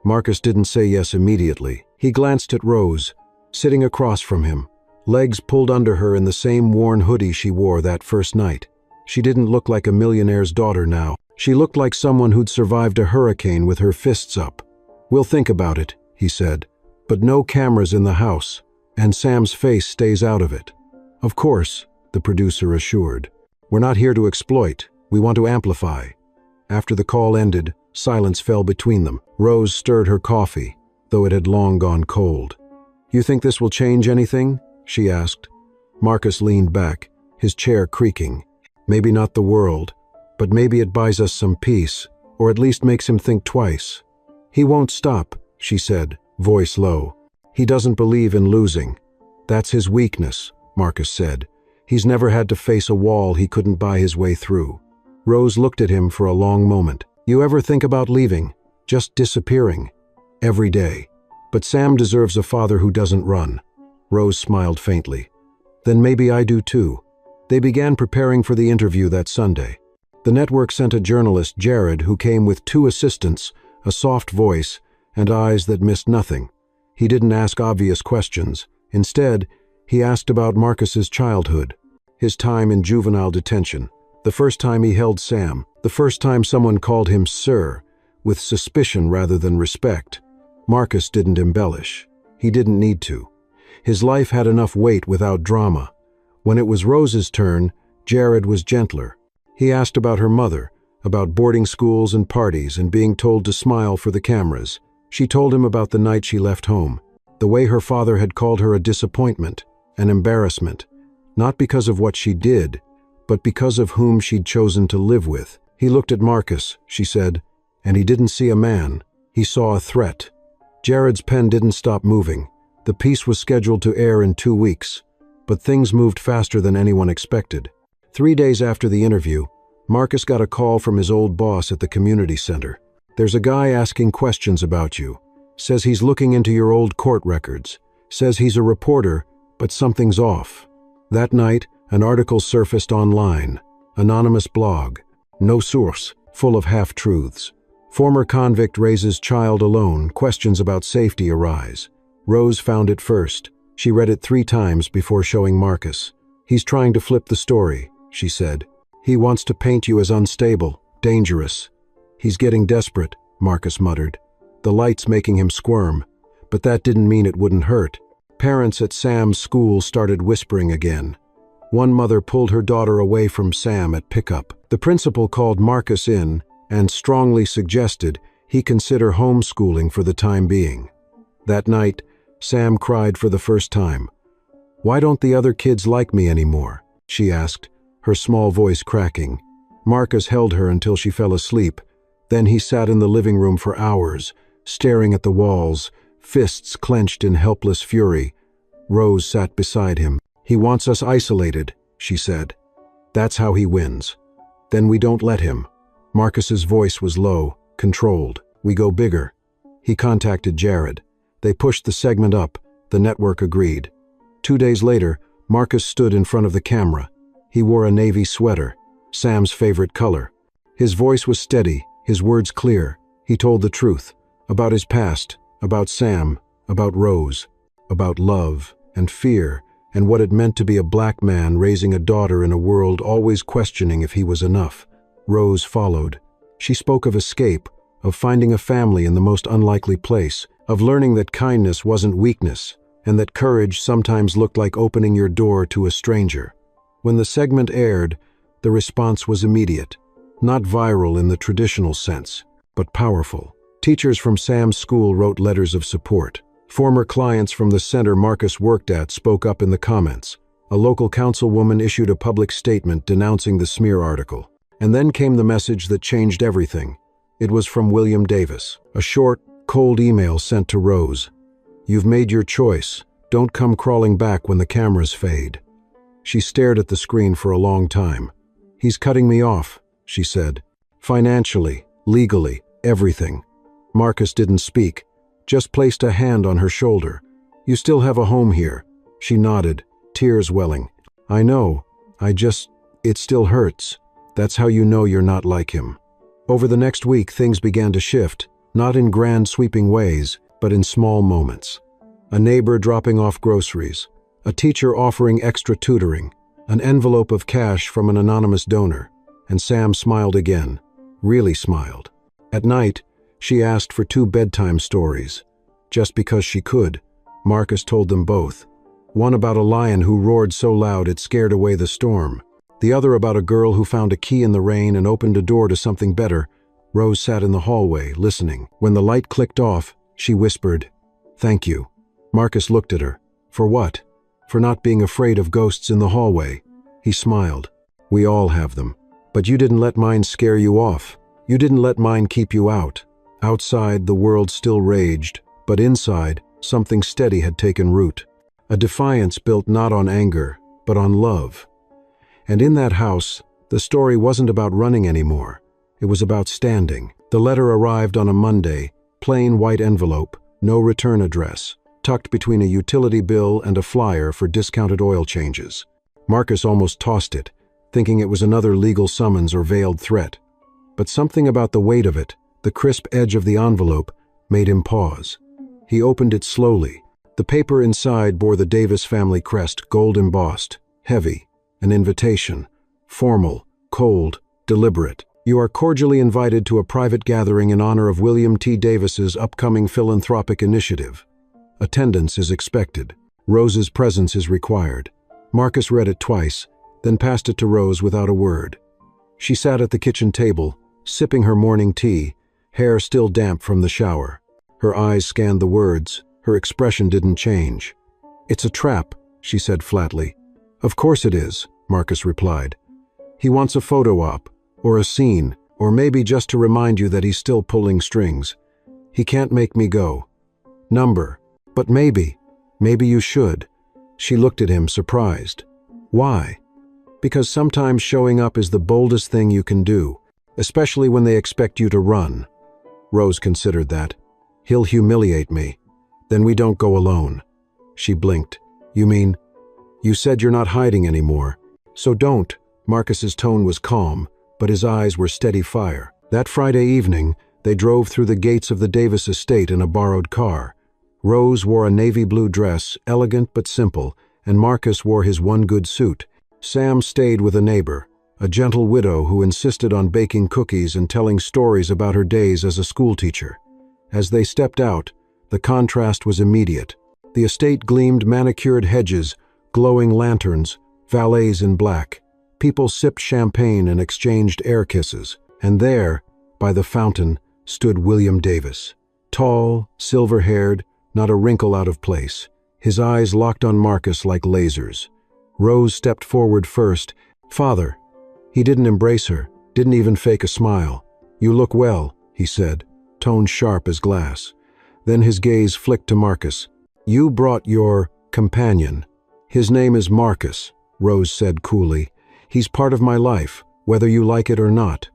Marcus didn't say yes immediately. He glanced at Rose, sitting across from him, legs pulled under her in the same worn hoodie she wore that first night. She didn't look like a millionaire's daughter now. She looked like someone who'd survived a hurricane with her fists up. "We'll think about it," he said. "But no cameras in the house, and Sam's face stays out of it." "Of course," the producer assured. "We're not here to exploit. We want to amplify." After the call ended, silence fell between them. Rose stirred her coffee, though it had long gone cold. "You think this will change anything?" she asked. Marcus leaned back, his chair creaking. "Maybe not the world, but maybe it buys us some peace, or at least makes him think twice." "He won't stop," she said, voice low. "He doesn't believe in losing. That's his weakness," Marcus said. "He's never had to face a wall he couldn't buy his way through." Rose looked at him for a long moment. "You ever think about leaving? Just disappearing?" every day. But Sam deserves a father who doesn't run. Rose smiled faintly. Then maybe I do too. They began preparing for the interview that Sunday. The network sent a journalist, Jared, who came with 2 assistants, a soft voice, and eyes that missed nothing. He didn't ask obvious questions. Instead, he asked about Marcus's childhood, his time in juvenile detention, the first time he held Sam, the first time someone called him sir, with suspicion rather than respect. Marcus didn't embellish. He didn't need to. His life had enough weight without drama. When it was Rose's turn, Jared was gentler. He asked about her mother, about boarding schools and parties and being told to smile for the cameras. She told him about the night she left home, the way her father had called her a disappointment, an embarrassment, not because of what she did, but because of whom she'd chosen to live with. He looked at Marcus, she said, and he didn't see a man. He saw a threat. Jared's pen didn't stop moving. The piece was scheduled to air in 2 weeks, but things moved faster than anyone expected. 3 days after the interview, Marcus got a call from his old boss at the community center. There's a guy asking questions about you. Says he's looking into your old court records. Says he's a reporter, but something's off. That night, an article surfaced online. Anonymous blog. No source, full of half-truths. Former convict raises child alone, questions about safety arise. Rose found it first. She read it 3 times before showing Marcus. He's trying to flip the story, she said. He wants to paint you as unstable, dangerous. He's getting desperate, Marcus muttered. The light's making him squirm, but that didn't mean it wouldn't hurt. Parents at Sam's school started whispering again. One mother pulled her daughter away from Sam at pickup. The principal called Marcus in and strongly suggested he consider homeschooling for the time being. That night, Sam cried for the first time. "Why don't the other kids like me anymore?" she asked, her small voice cracking. Marcus held her until she fell asleep. Then he sat in the living room for hours, staring at the walls, fists clenched in helpless fury. Rose sat beside him. "He wants us isolated," she said. "That's how he wins. Then we don't let him." Marcus's voice was low, controlled. "We go bigger." He contacted Jared. They pushed the segment up. The network agreed. 2 days later, Marcus stood in front of the camera. He wore a navy sweater, Sam's favorite color. His voice was steady, his words clear. He told the truth, about his past, about Sam, about Rose, about love and fear, and what it meant to be a black man raising a daughter in a world always questioning if he was enough. Rose followed. She spoke of escape, of finding a family in the most unlikely place, of learning that kindness wasn't weakness, and that courage sometimes looked like opening your door to a stranger. When the segment aired, the response was immediate. Not viral in the traditional sense, but powerful. Teachers from Sam's school wrote letters of support. Former clients from the center Marcus worked at spoke up in the comments. A local councilwoman issued a public statement denouncing the smear article. And then came the message that changed everything. It was from William Davis. A short, cold email sent to Rose. "You've made your choice. Don't come crawling back when the cameras fade." She stared at the screen for a long time. "He's cutting me off," she said. "Financially, legally, everything." Marcus didn't speak, just placed a hand on her shoulder. "You still have a home here." She nodded, tears welling. "I know. It still hurts. That's how you know you're not like him." Over the next week, things began to shift, not in grand sweeping ways, but in small moments. A neighbor dropping off groceries, a teacher offering extra tutoring, an envelope of cash from an anonymous donor, and Sam smiled again, really smiled. At night, she asked for 2 bedtime stories. Just because she could, Marcus told them both. One about a lion who roared so loud it scared away the storm. The other about a girl who found a key in the rain and opened a door to something better. Rose sat in the hallway, listening. When the light clicked off, she whispered, "Thank you." Marcus looked at her. "For what?" "For not being afraid of ghosts in the hallway." He smiled. "We all have them. But you didn't let mine scare you off. You didn't let mine keep you out." Outside, the world still raged, but inside, something steady had taken root. A defiance built not on anger, but on love. And in that house, the story wasn't about running anymore. It was about standing. The letter arrived on a Monday, plain white envelope, no return address, tucked between a utility bill and a flyer for discounted oil changes. Marcus almost tossed it, thinking it was another legal summons or veiled threat. But something about the weight of it, the crisp edge of the envelope, made him pause. He opened it slowly. The paper inside bore the Davis family crest, gold embossed, heavy, an invitation, formal, cold, deliberate. You are cordially invited to a private gathering in honor of William T. Davis's upcoming philanthropic initiative. Attendance is expected. Rose's presence is required. Marcus read it twice, then passed it to Rose without a word. She sat at the kitchen table, sipping her morning tea, hair still damp from the shower. Her eyes scanned the words. Her expression didn't change. "It's a trap," she said flatly. "Of course it is," Marcus replied. "He wants a photo op, or a scene, or maybe just to remind you that he's still pulling strings. He can't make me go. Number. But maybe you should." She looked at him, surprised. "Why?" "Because sometimes showing up is the boldest thing you can do, especially when they expect you to run." Rose considered that. "He'll humiliate me. Then we don't go alone." She blinked. "You mean? You said you're not hiding anymore. So don't." Marcus's tone was calm, but his eyes were steady fire. That Friday evening, they drove through the gates of the Davis estate in a borrowed car. Rose wore a navy blue dress, elegant but simple, and Marcus wore his one good suit. Sam stayed with a neighbor, a gentle widow who insisted on baking cookies and telling stories about her days as a schoolteacher. As they stepped out, the contrast was immediate. The estate gleamed manicured hedges, glowing lanterns, valets in black. People sipped champagne and exchanged air kisses. And there, by the fountain, stood William Davis. Tall, silver-haired, not a wrinkle out of place. His eyes locked on Marcus like lasers. Rose stepped forward first. "Father." He didn't embrace her, didn't even fake a smile. "You look well," he said, tone sharp as glass. Then his gaze flicked to Marcus. "You brought your companion." "His name is Marcus," Rose said coolly. "He's part of my life, whether you like it or not."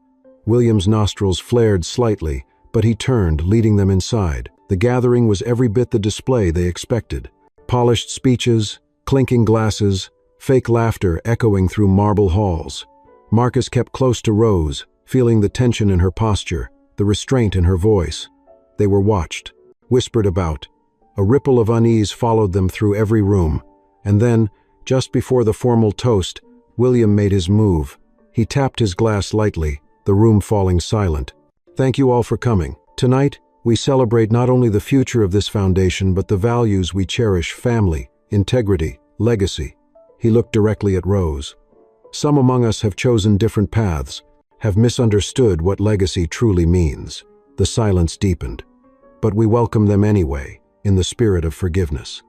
William's nostrils flared slightly, but he turned, leading them inside. The gathering was every bit the display they expected. Polished speeches, clinking glasses, fake laughter echoing through marble halls. Marcus kept close to Rose, feeling the tension in her posture, the restraint in her voice. They were watched, whispered about. A ripple of unease followed them through every room. And then, just before the formal toast, William made his move. He tapped his glass lightly, the room falling silent. "Thank you all for coming. Tonight, we celebrate not only the future of this foundation but the values we cherish: family, integrity, legacy." He looked directly at Rose. "Some among us have chosen different paths, have misunderstood what legacy truly means." The silence deepened. "But we welcome them anyway, in the spirit of forgiveness."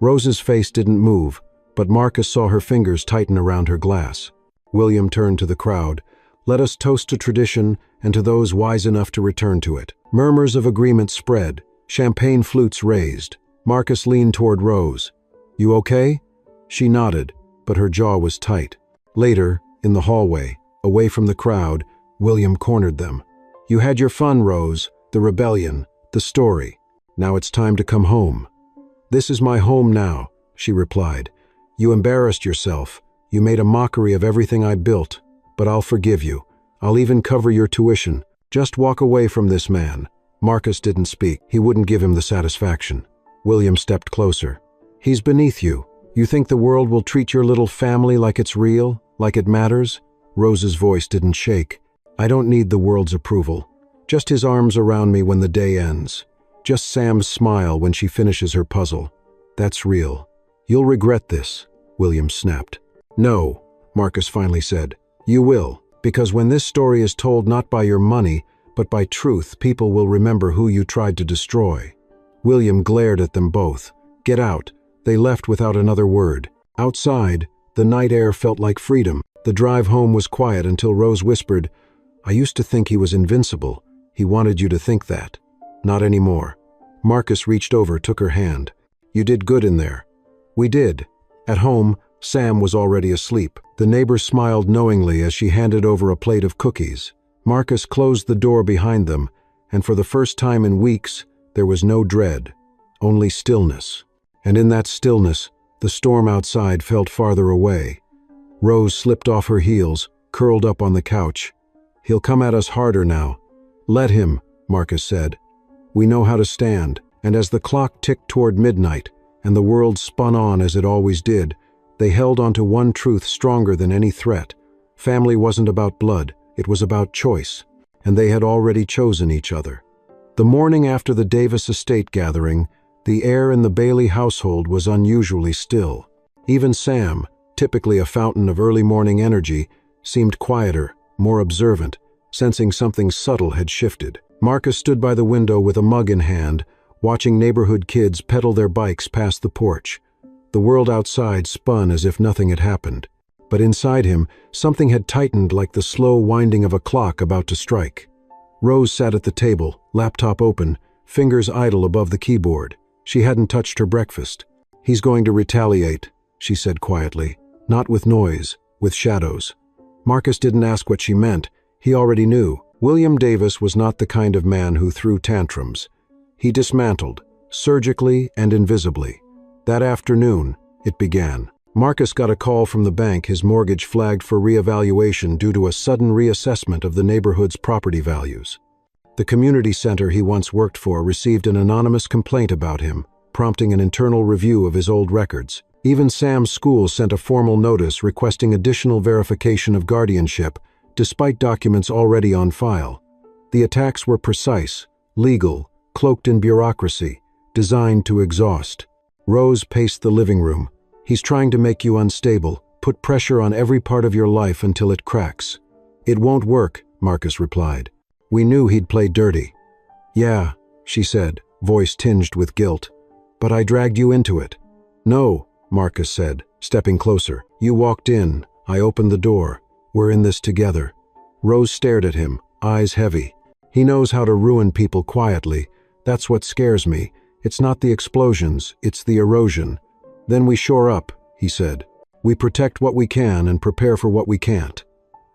Rose's face didn't move, but Marcus saw her fingers tighten around her glass. William turned to the crowd. "Let us toast to tradition and to those wise enough to return to it." Murmurs of agreement spread, champagne flutes raised. Marcus leaned toward Rose. "You okay?" She nodded, but her jaw was tight. Later, in the hallway, away from the crowd, William cornered them. "You had your fun, Rose, the rebellion, the story. Now it's time to come home." "This is my home now," she replied. "You embarrassed yourself. You made a mockery of everything I built. But I'll forgive you. I'll even cover your tuition. Just walk away from this man." Marcus didn't speak. He wouldn't give him the satisfaction. William stepped closer. "He's beneath you. You think the world will treat your little family like it's real, like it matters?" Rose's voice didn't shake. "I don't need the world's approval. Just his arms around me when the day ends. Just Sam's smile when she finishes her puzzle. That's real. You'll regret this," William snapped. "No," Marcus finally said. "You will, because when this story is told not by your money, but by truth, people will remember who you tried to destroy." William glared at them both. "Get out." They left without another word. Outside, the night air felt like freedom. The drive home was quiet until Rose whispered, "I used to think he was invincible. He wanted you to think that." "Not anymore." Marcus reached over, took her hand. "You did good in there." "We did." At home, Sam was already asleep. The neighbor smiled knowingly as she handed over a plate of cookies. Marcus closed the door behind them, and for the first time in weeks, there was no dread, only stillness. And in that stillness, the storm outside felt farther away. Rose slipped off her heels, curled up on the couch. "He'll come at us harder now." "Let him," Marcus said. "We know how to stand." And as the clock ticked toward midnight, and the world spun on as it always did, they held on to one truth stronger than any threat. Family wasn't about blood, it was about choice, and they had already chosen each other. The morning after the Davis estate gathering, the air in the Bailey household was unusually still. Even Sam, typically a fountain of early morning energy, seemed quieter, more observant, sensing something subtle had shifted. Marcus stood by the window with a mug in hand, watching neighborhood kids pedal their bikes past the porch. The world outside spun as if nothing had happened. But inside him, something had tightened like the slow winding of a clock about to strike. Rose sat at the table, laptop open, fingers idle above the keyboard. She hadn't touched her breakfast. "He's going to retaliate," she said quietly. "Not with noise, with shadows." Marcus didn't ask what she meant. He already knew. William Davis was not the kind of man who threw tantrums. He dismantled, surgically and invisibly. That afternoon, it began. Marcus got a call from the bank his mortgage flagged for reevaluation due to a sudden reassessment of the neighborhood's property values. The community center he once worked for received an anonymous complaint about him, prompting an internal review of his old records. Even Sam's school sent a formal notice requesting additional verification of guardianship, despite documents already on file. The attacks were precise, legal, cloaked in bureaucracy, designed to exhaust. Rose paced the living room. "He's trying to make you unstable, put pressure on every part of your life until it cracks." "It won't work," Marcus replied. "We knew he'd play dirty." "Yeah," she said, voice tinged with guilt. "But I dragged you into it." "No," Marcus said, stepping closer. "You walked in. I opened the door. We're in this together." Rose stared at him, eyes heavy. "He knows how to ruin people quietly. That's what scares me. It's not the explosions, it's the erosion." "Then we shore up," he said. "We protect what we can and prepare for what we can't."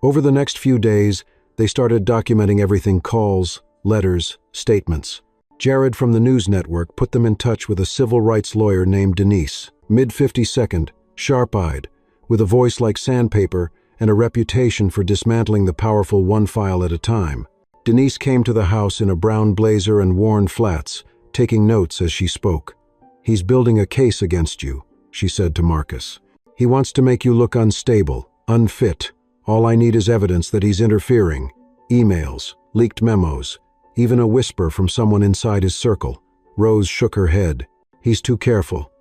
Over the next few days, they started documenting everything: calls, letters, statements. Jared from the news network put them in touch with a civil rights lawyer named Denise, mid-52nd, sharp-eyed, with a voice like sandpaper and a reputation for dismantling the powerful one file at a time. Denise came to the house in a brown blazer and worn flats, taking notes as she spoke. "He's building a case against you," she said to Marcus. "He wants to make you look unstable, unfit. All I need is evidence that he's interfering. Emails, leaked memos, even a whisper from someone inside his circle." Rose shook her head. "He's too careful."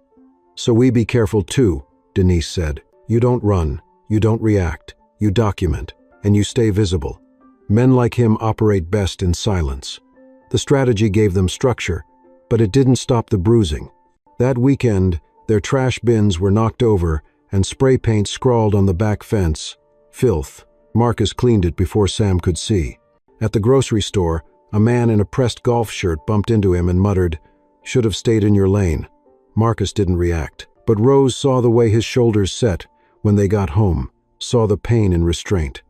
"So we be careful too," Denise said. "You don't run, you don't react, you document, and you stay visible. Men like him operate best in silence." The strategy gave them structure, but it didn't stop the bruising. That weekend, their trash bins were knocked over and spray paint scrawled on the back fence. "Filth." Marcus cleaned it before Sam could see. At the grocery store, a man in a pressed golf shirt bumped into him and muttered, "Should have stayed in your lane." Marcus didn't react, but Rose saw the way his shoulders set when they got home, saw the pain and restraint.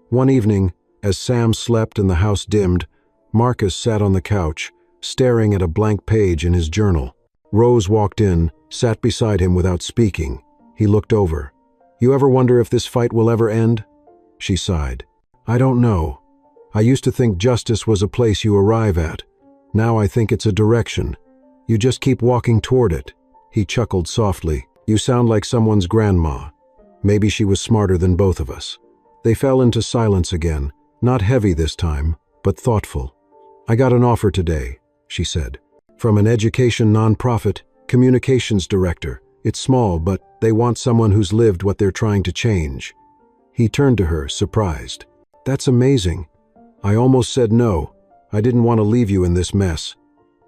One evening, as Sam slept and the house dimmed, Marcus sat on the couch, staring at a blank page in his journal. Rose walked in, sat beside him without speaking. He looked over. "You ever wonder if this fight will ever end?" She sighed. "I don't know. I used to think justice was a place you arrive at. Now I think it's a direction. You just keep walking toward it." He chuckled softly. "You sound like someone's grandma. Maybe she was smarter than both of us." They fell into silence again, not heavy this time, but thoughtful. "I got an offer today," she said. "From an education nonprofit, communications director. It's small, but they want someone who's lived what they're trying to change." He turned to her, surprised. "That's amazing. I almost said no. I didn't want to leave you in this mess."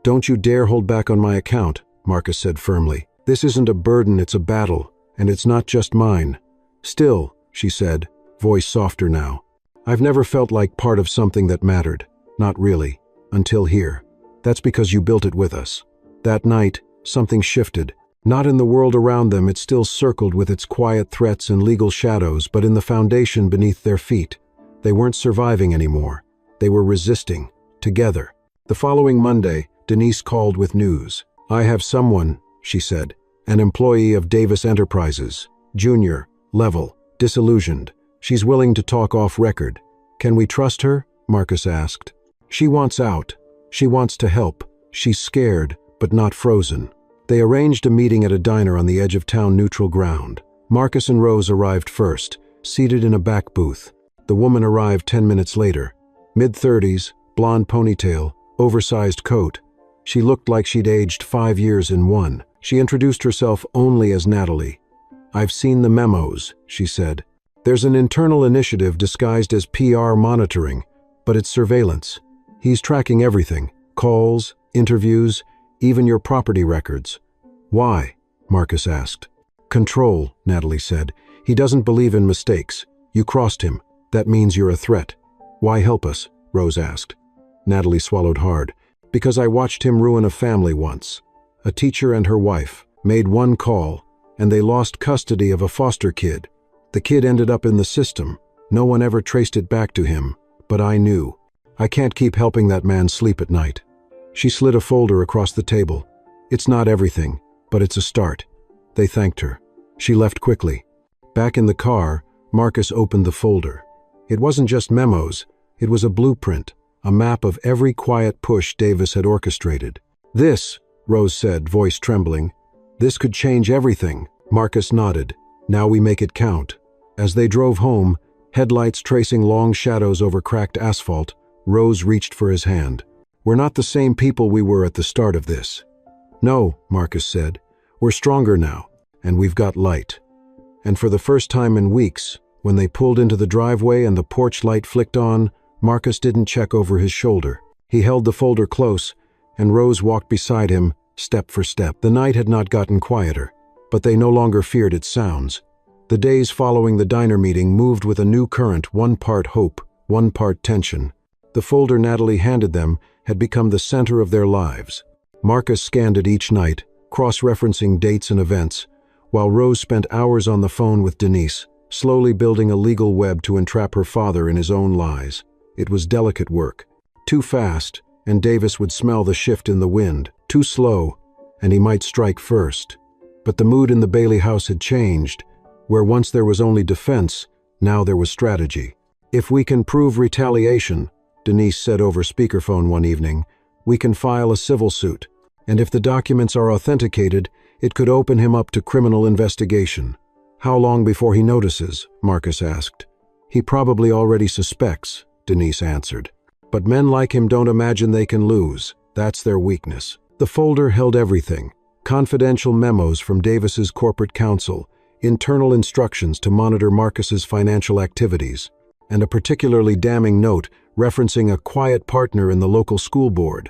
"Don't you dare hold back on my account," Marcus said firmly. "This isn't a burden, it's a battle, and it's not just mine." "Still," she said, voice softer now, "I've never felt like part of something that mattered. Not really. Until here. That's because you built it with us." That night, something shifted. Not in the world around them, it still circled with its quiet threats and legal shadows, but in the foundation beneath their feet. They weren't surviving anymore. They were resisting, together. The following Monday, Denise called with news. "I have someone," she said, "an employee of Davis Enterprises, junior, level, disillusioned. She's willing to talk off record. Can we trust her?" Marcus asked. "She wants out. She wants to help. She's scared, but not frozen." They arranged a meeting at a diner on the edge of town neutral ground. Marcus and Rose arrived first, seated in a back booth. The woman arrived 10 minutes later. Mid-30s, blonde ponytail, oversized coat. She looked like she'd aged 5 years in one. She introduced herself only as Natalie. "I've seen the memos," she said. "There's an internal initiative disguised as PR monitoring, but it's surveillance. He's tracking everything, calls, interviews, even your property records." "Why?" Marcus asked. "Control," Natalie said. "He doesn't believe in mistakes. You crossed him. That means you're a threat." "Why help us?" Rose asked. Natalie swallowed hard. "Because I watched him ruin a family once. A teacher and her wife made one call, and they lost custody of a foster kid. The kid ended up in the system. No one ever traced it back to him, but I knew. I can't keep helping that man sleep at night." She slid a folder across the table. "It's not everything, but it's a start." They thanked her. She left quickly. Back in the car, Marcus opened the folder. It wasn't just memos. It was a blueprint, a map of every quiet push Davis had orchestrated. "This," Rose said, voice trembling, "this could change everything." Marcus nodded. "Now we make it count." As they drove home, headlights tracing long shadows over cracked asphalt, Rose reached for his hand. "We're not the same people we were at the start of this." "No," Marcus said. "We're stronger now, and we've got light." And for the first time in weeks, when they pulled into the driveway and the porch light flicked on, Marcus didn't check over his shoulder. He held the folder close, and Rose walked beside him, step for step. The night had not gotten quieter, but they no longer feared its sounds. The days following the diner meeting moved with a new current, one part hope, one part tension. The folder Natalie handed them had become the center of their lives. Marcus scanned it each night, cross-referencing dates and events, while Rose spent hours on the phone with Denise, slowly building a legal web to entrap her father in his own lies. It was delicate work. Too fast, and Davis would smell the shift in the wind. Too slow, and he might strike first. But the mood in the Bailey house had changed. Where once there was only defense, now there was strategy. "If we can prove retaliation," Denise said over speakerphone one evening, "we can file a civil suit. And if the documents are authenticated, it could open him up to criminal investigation." "How long before he notices?" Marcus asked. "He probably already suspects," Denise answered. "But men like him don't imagine they can lose. That's their weakness." The folder held everything: confidential memos from Davis's corporate counsel, internal instructions to monitor Marcus's financial activities, and a particularly damning note referencing a quiet partner in the local school board,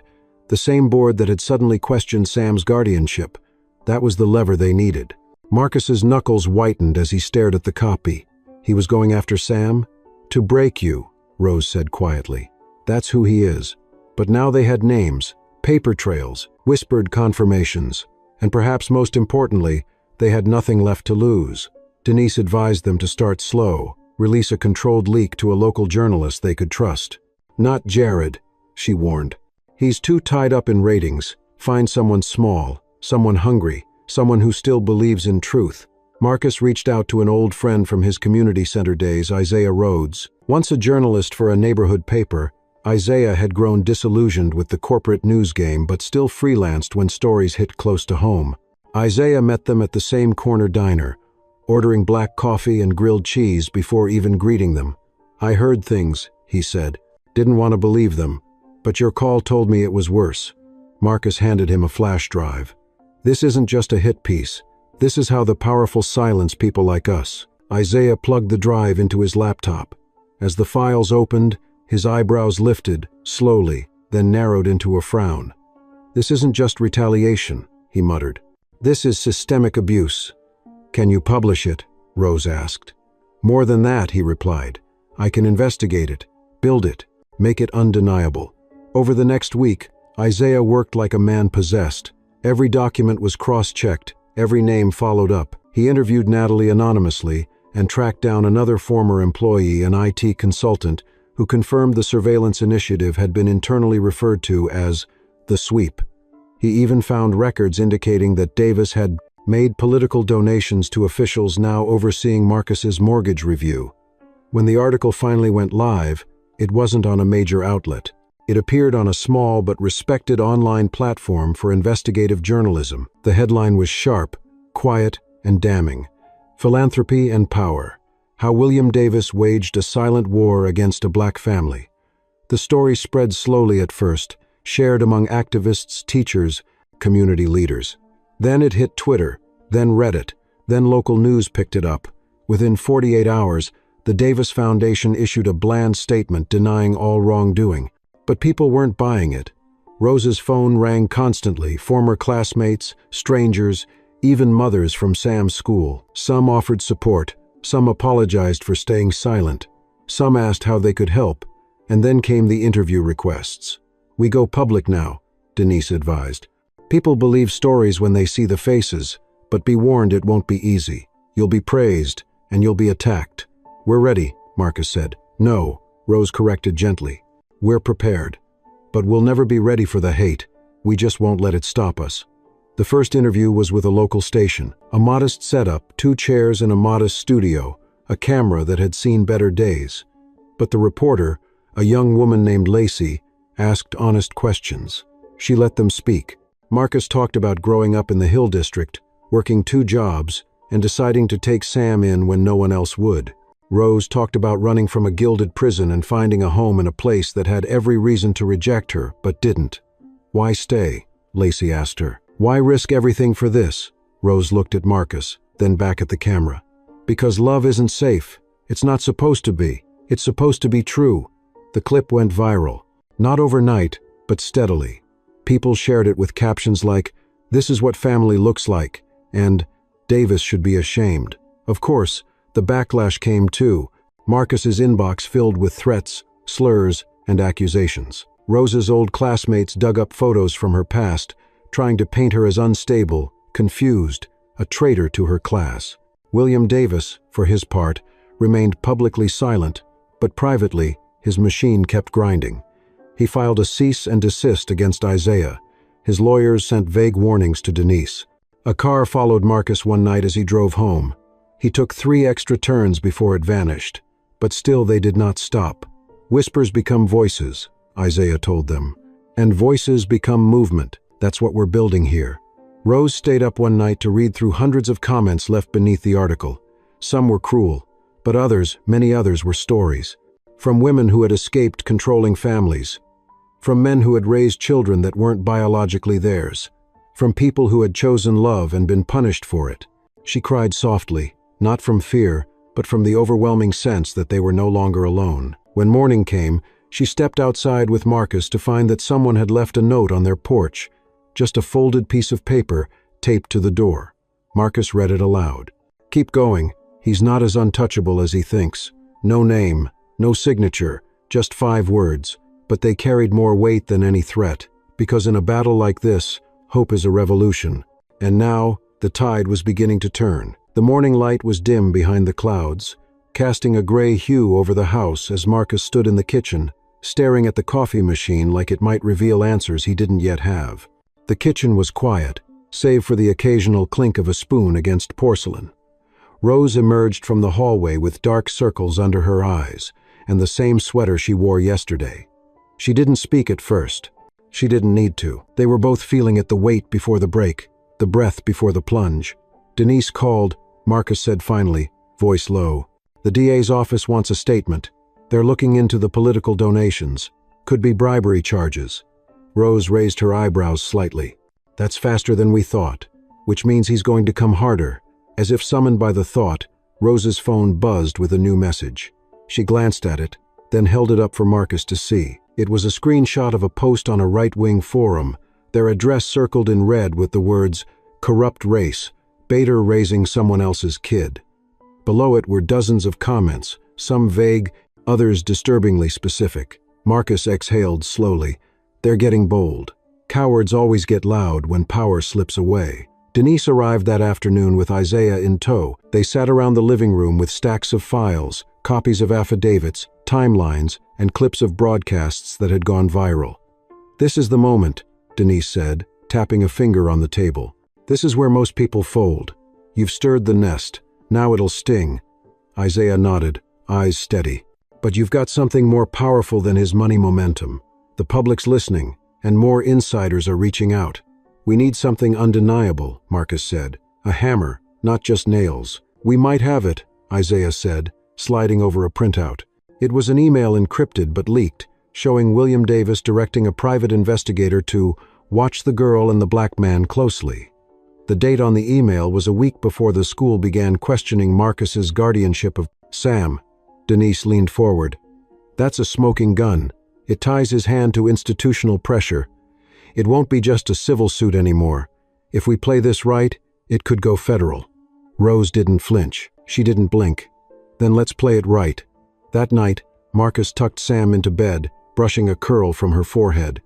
the same board that had suddenly questioned Sam's guardianship. That was the lever they needed. Marcus's knuckles whitened as he stared at the copy. He was going after Sam? "To break you," Rose said quietly. "That's who he is." But now they had names, paper trails, whispered confirmations, and perhaps most importantly, they had nothing left to lose. Denise advised them to start slow, release a controlled leak to a local journalist they could trust. "Not Jared," she warned. "He's too tied up in ratings. Find someone small, someone hungry, someone who still believes in truth." Marcus reached out to an old friend from his community center days, Isaiah Rhodes. Once a journalist for a neighborhood paper, Isaiah had grown disillusioned with the corporate news game but still freelanced when stories hit close to home. Isaiah met them at the same corner diner, ordering black coffee and grilled cheese before even greeting them. "I heard things," he said. "Didn't want to believe them, but your call told me it was worse." Marcus handed him a flash drive. "This isn't just a hit piece. This is how the powerful silence people like us." Isaiah plugged the drive into his laptop. As the files opened, his eyebrows lifted, slowly, then narrowed into a frown. "This isn't just retaliation," he muttered. "This is systemic abuse." "Can you publish it?" Rose asked. "More than that," he replied. "I can investigate it, build it, make it undeniable." Over the next week, Isaiah worked like a man possessed. Every document was cross-checked, every name followed up. He interviewed Natalie anonymously and tracked down another former employee, an IT consultant, who confirmed the surveillance initiative had been internally referred to as the sweep. He even found records indicating that Davis had made political donations to officials now overseeing Marcus's mortgage review. When the article finally went live, it wasn't on a major outlet. It appeared on a small but respected online platform for investigative journalism. The headline was sharp, quiet, and damning. Philanthropy and Power: How William Davis Waged a Silent War Against a Black Family. The story spread slowly at first, shared among activists, teachers, community leaders. Then it hit Twitter, then Reddit, then local news picked it up. Within 48 hours, the Davis Foundation issued a bland statement denying all wrongdoing. But people weren't buying it. Rose's phone rang constantly, former classmates, strangers, even mothers from Sam's school. Some offered support, some apologized for staying silent, some asked how they could help, and then came the interview requests. "We go public now," Denise advised. "People believe stories when they see the faces, but be warned it won't be easy. You'll be praised, and you'll be attacked." "We're ready," Marcus said. "No," Rose corrected gently. "We're prepared. But we'll never be ready for the hate. We just won't let it stop us." The first interview was with a local station. A modest setup, 2 chairs in a modest studio, a camera that had seen better days. But the reporter, a young woman named Lacey, asked honest questions. She let them speak. Marcus talked about growing up in the Hill District, working 2 jobs, and deciding to take Sam in when no one else would. Rose talked about running from a gilded prison and finding a home in a place that had every reason to reject her, but didn't. "Why stay?" Lacey asked her. "Why risk everything for this?" Rose looked at Marcus, then back at the camera. "Because love isn't safe. It's not supposed to be. It's supposed to be true." The clip went viral. Not overnight, but steadily. People shared it with captions like, "This is what family looks like," and "Davis should be ashamed." Of course, the backlash came too. Marcus's inbox filled with threats, slurs, and accusations. Rose's old classmates dug up photos from her past, trying to paint her as unstable, confused, a traitor to her class. William Davis, for his part, remained publicly silent, but privately, his machine kept grinding. He filed a cease and desist against Isaiah. His lawyers sent vague warnings to Denise. A car followed Marcus one night as he drove home. He took 3 extra turns before it vanished, but still they did not stop. "Whispers become voices," Isaiah told them. "And voices become movement. That's what we're building here." Rose stayed up one night to read through hundreds of comments left beneath the article. Some were cruel, but others, many others, were stories. From women who had escaped controlling families. From men who had raised children that weren't biologically theirs. From people who had chosen love and been punished for it. She cried softly. Not from fear, but from the overwhelming sense that they were no longer alone. When morning came, she stepped outside with Marcus to find that someone had left a note on their porch, just a folded piece of paper taped to the door. Marcus read it aloud. "Keep going. He's not as untouchable as he thinks. No name, no signature, just 5 words, but they carried more weight than any threat, because in a battle like this, hope is a revolution." And now, the tide was beginning to turn. The morning light was dim behind the clouds, casting a gray hue over the house as Marcus stood in the kitchen, staring at the coffee machine like it might reveal answers he didn't yet have. The kitchen was quiet, save for the occasional clink of a spoon against porcelain. Rose emerged from the hallway with dark circles under her eyes, and the same sweater she wore yesterday. She didn't speak at first. She didn't need to. They were both feeling it, the weight before the break, the breath before the plunge. Denise called. Marcus said finally, voice low. "The DA's office wants a statement. They're looking into the political donations. Could be bribery charges." Rose raised her eyebrows slightly. "That's faster than we thought, which means he's going to come harder." As if summoned by the thought, Rose's phone buzzed with a new message. She glanced at it, then held it up for Marcus to see. It was a screenshot of a post on a right-wing forum, their address circled in red with the words, "Corrupt Race, Bader Raising Someone Else's Kid." Below it were dozens of comments, some vague, others disturbingly specific. Marcus exhaled slowly. They're getting bold. Cowards always get loud when power slips away. Denise arrived that afternoon with Isaiah in tow. They sat around the living room with stacks of files, copies of affidavits, timelines, and clips of broadcasts that had gone viral. "This is the moment," Denise said, tapping a finger on the table. "This is where most people fold. You've stirred the nest. Now it'll sting." Isaiah nodded, eyes steady. "But you've got something more powerful than his money momentum. The public's listening, and more insiders are reaching out. We need something undeniable," Marcus said. "A hammer, not just nails." "We might have it," Isaiah said, sliding over a printout. It was an email encrypted but leaked, showing William Davis directing a private investigator to watch the girl and the black man closely. The date on the email was a week before the school began questioning Marcus's guardianship of Sam. Denise leaned forward. "That's a smoking gun. It ties his hand to institutional pressure. It won't be just a civil suit anymore. If we play this right, it could go federal." Rose didn't flinch. She didn't blink. "Then let's play it right." That night, Marcus tucked Sam into bed, brushing a curl from her forehead.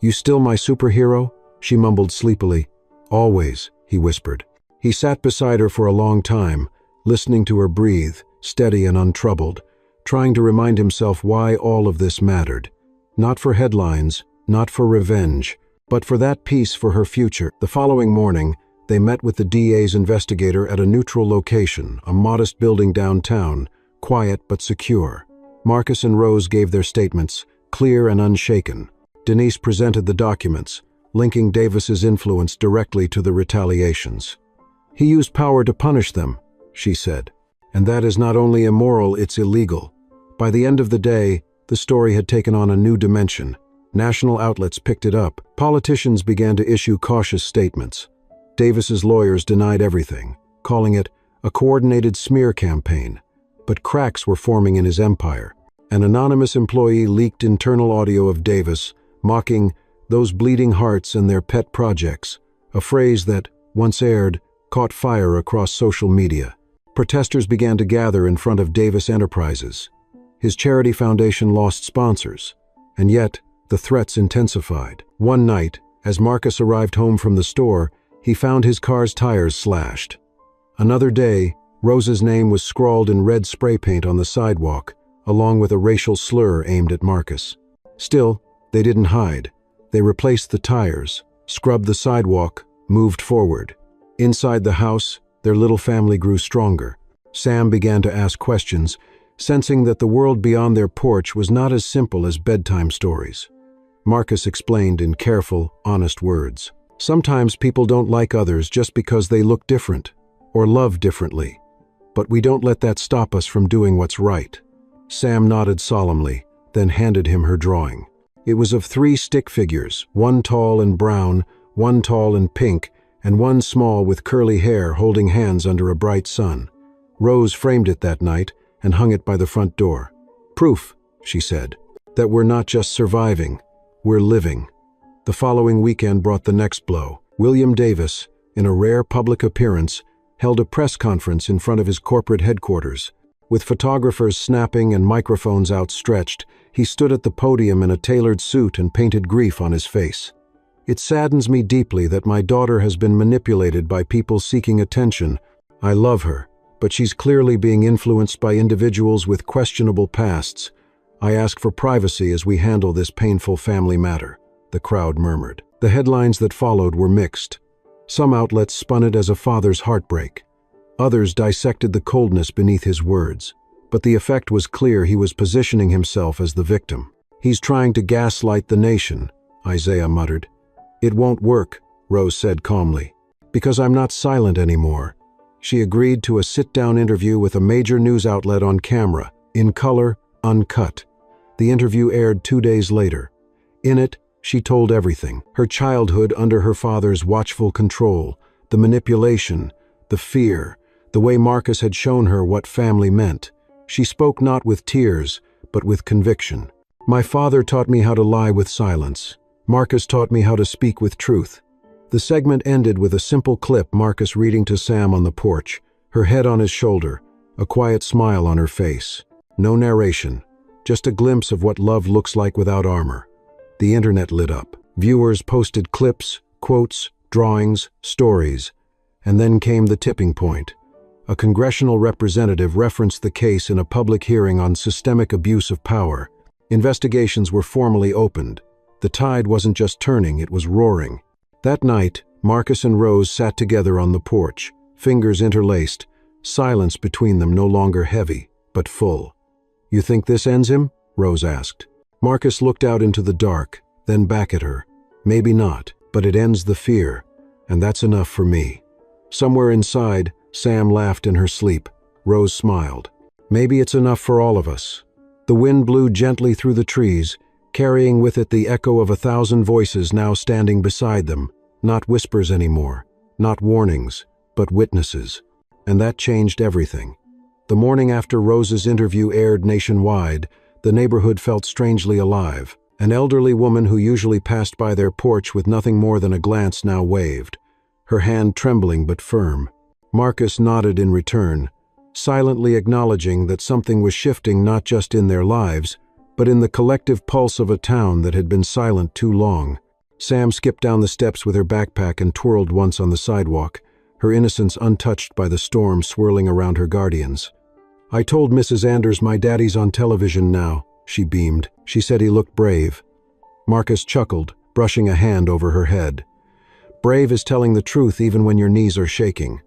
"You still my superhero?" she mumbled sleepily. "Always," he whispered. He sat beside her for a long time, listening to her breathe, steady and untroubled, trying to remind himself why all of this mattered. Not for headlines, not for revenge, but for that peace for her future. The following morning, they met with the DA's investigator at a neutral location, a modest building downtown, quiet but secure. Marcus and Rose gave their statements, clear and unshaken. Denise presented the documents, linking Davis's influence directly to the retaliations. "He used power to punish them," she said. "And that is not only immoral, it's illegal." By the end of the day, the story had taken on a new dimension. National outlets picked it up. Politicians began to issue cautious statements. Davis's lawyers denied everything, calling it a coordinated smear campaign. But cracks were forming in his empire. An anonymous employee leaked internal audio of Davis, mocking "those bleeding hearts and their pet projects," a phrase that, once aired, caught fire across social media. Protesters began to gather in front of Davis Enterprises. His charity foundation lost sponsors, and yet the threats intensified. One night, as Marcus arrived home from the store, he found his car's tires slashed. Another day, Rose's name was scrawled in red spray paint on the sidewalk, along with a racial slur aimed at Marcus. Still, they didn't hide. They replaced the tires, scrubbed the sidewalk, moved forward. Inside the house, their little family grew stronger. Sam began to ask questions, sensing that the world beyond their porch was not as simple as bedtime stories. Marcus explained in careful, honest words. "Sometimes people don't like others just because they look different, or love differently. But we don't let that stop us from doing what's right." Sam nodded solemnly, then handed him her drawing. It was of 3 stick figures, one tall and brown, one tall and pink, and one small with curly hair holding hands under a bright sun. Rose framed it that night and hung it by the front door. "Proof," she said, "that we're not just surviving, we're living." The following weekend brought the next blow. William Davis, in a rare public appearance, held a press conference in front of his corporate headquarters. With photographers snapping and microphones outstretched, he stood at the podium in a tailored suit and painted grief on his face. "It saddens me deeply that my daughter has been manipulated by people seeking attention. I love her, but she's clearly being influenced by individuals with questionable pasts. I ask for privacy as we handle this painful family matter," the crowd murmured. The headlines that followed were mixed. Some outlets spun it as a father's heartbreak. Others dissected the coldness beneath his words. But the effect was clear: he was positioning himself as the victim. "He's trying to gaslight the nation," Isaiah muttered. "It won't work," Rose said calmly, "because I'm not silent anymore." She agreed to a sit-down interview with a major news outlet on camera, in color, uncut. The interview aired 2 days later. In it, she told everything: her childhood under her father's watchful control, the manipulation, the fear, the way Marcus had shown her what family meant. She spoke not with tears, but with conviction. "My father taught me how to lie with silence. Marcus taught me how to speak with truth." The segment ended with a simple clip Marcus reading to Sam on the porch, her head on his shoulder, a quiet smile on her face. No narration, just a glimpse of what love looks like without armor. The internet lit up. Viewers posted clips, quotes, drawings, stories. And then came the tipping point. A congressional representative referenced the case in a public hearing on systemic abuse of power. Investigations were formally opened. The tide wasn't just turning, it was roaring. That night, Marcus and Rose sat together on the porch, fingers interlaced, silence between them no longer heavy, but full. "You think this ends him?" Rose asked. Marcus looked out into the dark, then back at her. "Maybe not, but it ends the fear, and that's enough for me." Somewhere inside, Sam laughed in her sleep. Rose smiled. "Maybe it's enough for all of us." The wind blew gently through the trees, carrying with it the echo of 1,000 voices now standing beside them, not whispers anymore, not warnings, but witnesses. And that changed everything. The morning after Rose's interview aired nationwide, the neighborhood felt strangely alive. An elderly woman who usually passed by their porch with nothing more than a glance now waved, her hand trembling but firm. Marcus nodded in return, silently acknowledging that something was shifting not just in their lives, but in the collective pulse of a town that had been silent too long. Sam skipped down the steps with her backpack and twirled once on the sidewalk, her innocence untouched by the storm swirling around her guardians. "I told Mrs. Anders my daddy's on television now," she beamed. "She said he looked brave." Marcus chuckled, brushing a hand over her head. "Brave is telling the truth even when your knees are shaking."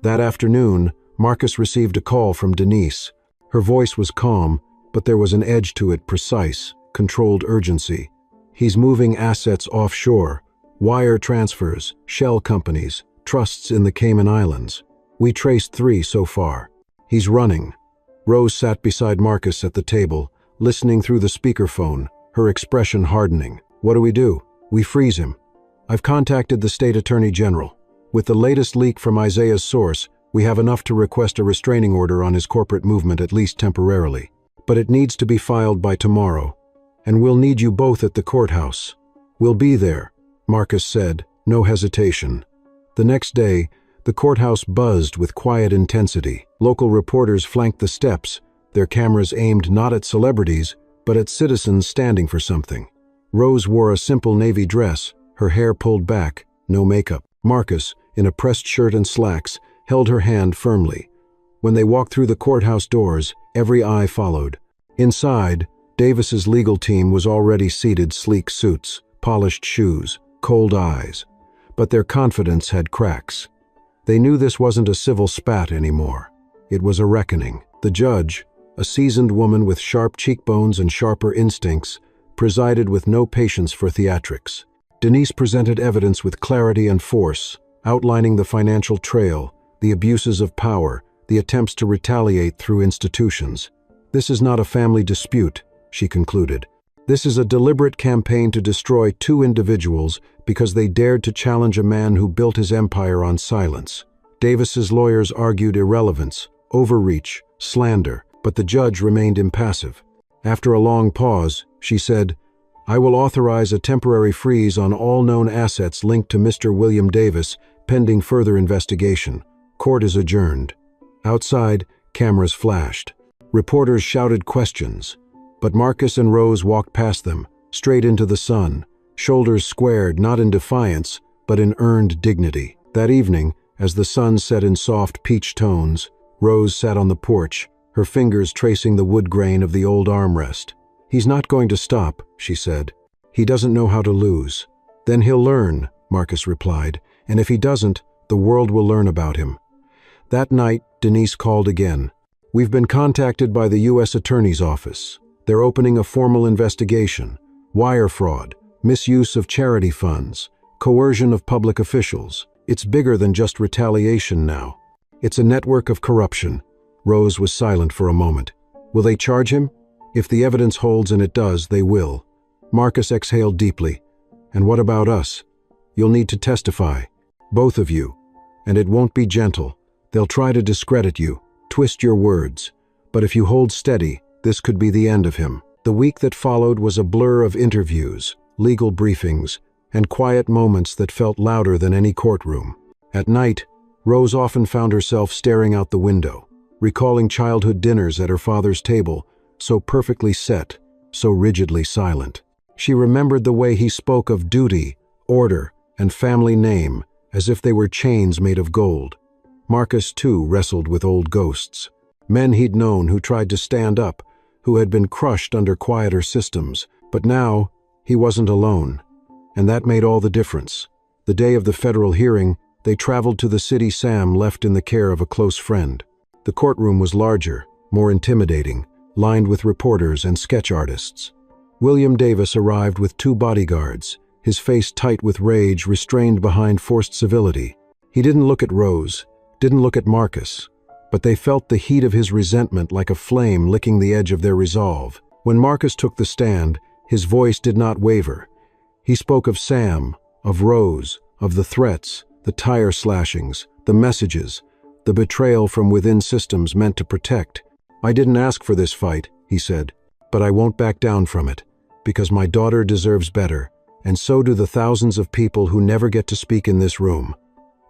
That afternoon, Marcus received a call from Denise. Her voice was calm, but there was an edge to it, precise, controlled urgency. "He's moving assets offshore, wire transfers, shell companies, trusts in the Cayman Islands. We traced 3 so far. He's running." Rose sat beside Marcus at the table, listening through the speakerphone, her expression hardening. "What do we do?" "We freeze him. I've contacted the state attorney general. With the latest leak from Isaiah's source, we have enough to request a restraining order on his corporate movement, at least temporarily. But it needs to be filed by tomorrow. And we'll need you both at the courthouse." "We'll be there," Marcus said, no hesitation. The next day, the courthouse buzzed with quiet intensity. Local reporters flanked the steps, their cameras aimed not at celebrities, but at citizens standing for something. Rose wore a simple navy dress, her hair pulled back, no makeup. Marcus, in a pressed shirt and slacks, held her hand firmly. When they walked through the courthouse doors, every eye followed. Inside, Davis's legal team was already seated, sleek suits, polished shoes, cold eyes. But their confidence had cracks. They knew this wasn't a civil spat anymore. It was a reckoning. The judge, a seasoned woman with sharp cheekbones and sharper instincts, presided with no patience for theatrics. Denise presented evidence with clarity and force, outlining the financial trail, the abuses of power, the attempts to retaliate through institutions. "This is not a family dispute," she concluded. "This is a deliberate campaign to destroy 2 individuals because they dared to challenge a man who built his empire on silence." Davis's lawyers argued irrelevance, overreach, slander, but the judge remained impassive. After a long pause, she said, "I will authorize a temporary freeze on all known assets linked to Mr. William Davis, pending further investigation. Court is adjourned." Outside, cameras flashed. Reporters shouted questions. But Marcus and Rose walked past them, straight into the sun, shoulders squared not in defiance, but in earned dignity. That evening, as the sun set in soft peach tones, Rose sat on the porch, her fingers tracing the wood grain of the old armrest. "He's not going to stop," she said. "He doesn't know how to lose." "Then he'll learn," Marcus replied, "and if he doesn't, the world will learn about him." That night, Denise called again. "We've been contacted by the U.S. Attorney's Office. They're opening a formal investigation. Wire fraud, misuse of charity funds, coercion of public officials. It's bigger than just retaliation now. It's a network of corruption." Rose was silent for a moment. "Will they charge him?" "If the evidence holds, and it does, they will." Marcus exhaled deeply. "And what about us? You'll need to testify. Both of you. And it won't be gentle. They'll try to discredit you, twist your words. But if you hold steady, this could be the end of him." The week that followed was a blur of interviews, legal briefings, and quiet moments that felt louder than any courtroom. At night, Rose often found herself staring out the window, recalling childhood dinners at her father's table, so perfectly set, so rigidly silent. She remembered the way he spoke of duty, order, and family name as if they were chains made of gold. Marcus, too, wrestled with old ghosts. Men he'd known who tried to stand up, who had been crushed under quieter systems. But now, he wasn't alone. And that made all the difference. The day of the federal hearing, they traveled to the city Sam left in the care of a close friend. The courtroom was larger, more intimidating, lined with reporters and sketch artists. William Davis arrived with 2 bodyguards, his face tight with rage, restrained behind forced civility. He didn't look at Rose, didn't look at Marcus, but they felt the heat of his resentment like a flame licking the edge of their resolve. When Marcus took the stand, his voice did not waver. He spoke of Sam, of Rose, of the threats, the tire slashings, the messages, the betrayal from within systems meant to protect. "I didn't ask for this fight," he said, "but I won't back down from it, because my daughter deserves better, and so do the thousands of people who never get to speak in this room."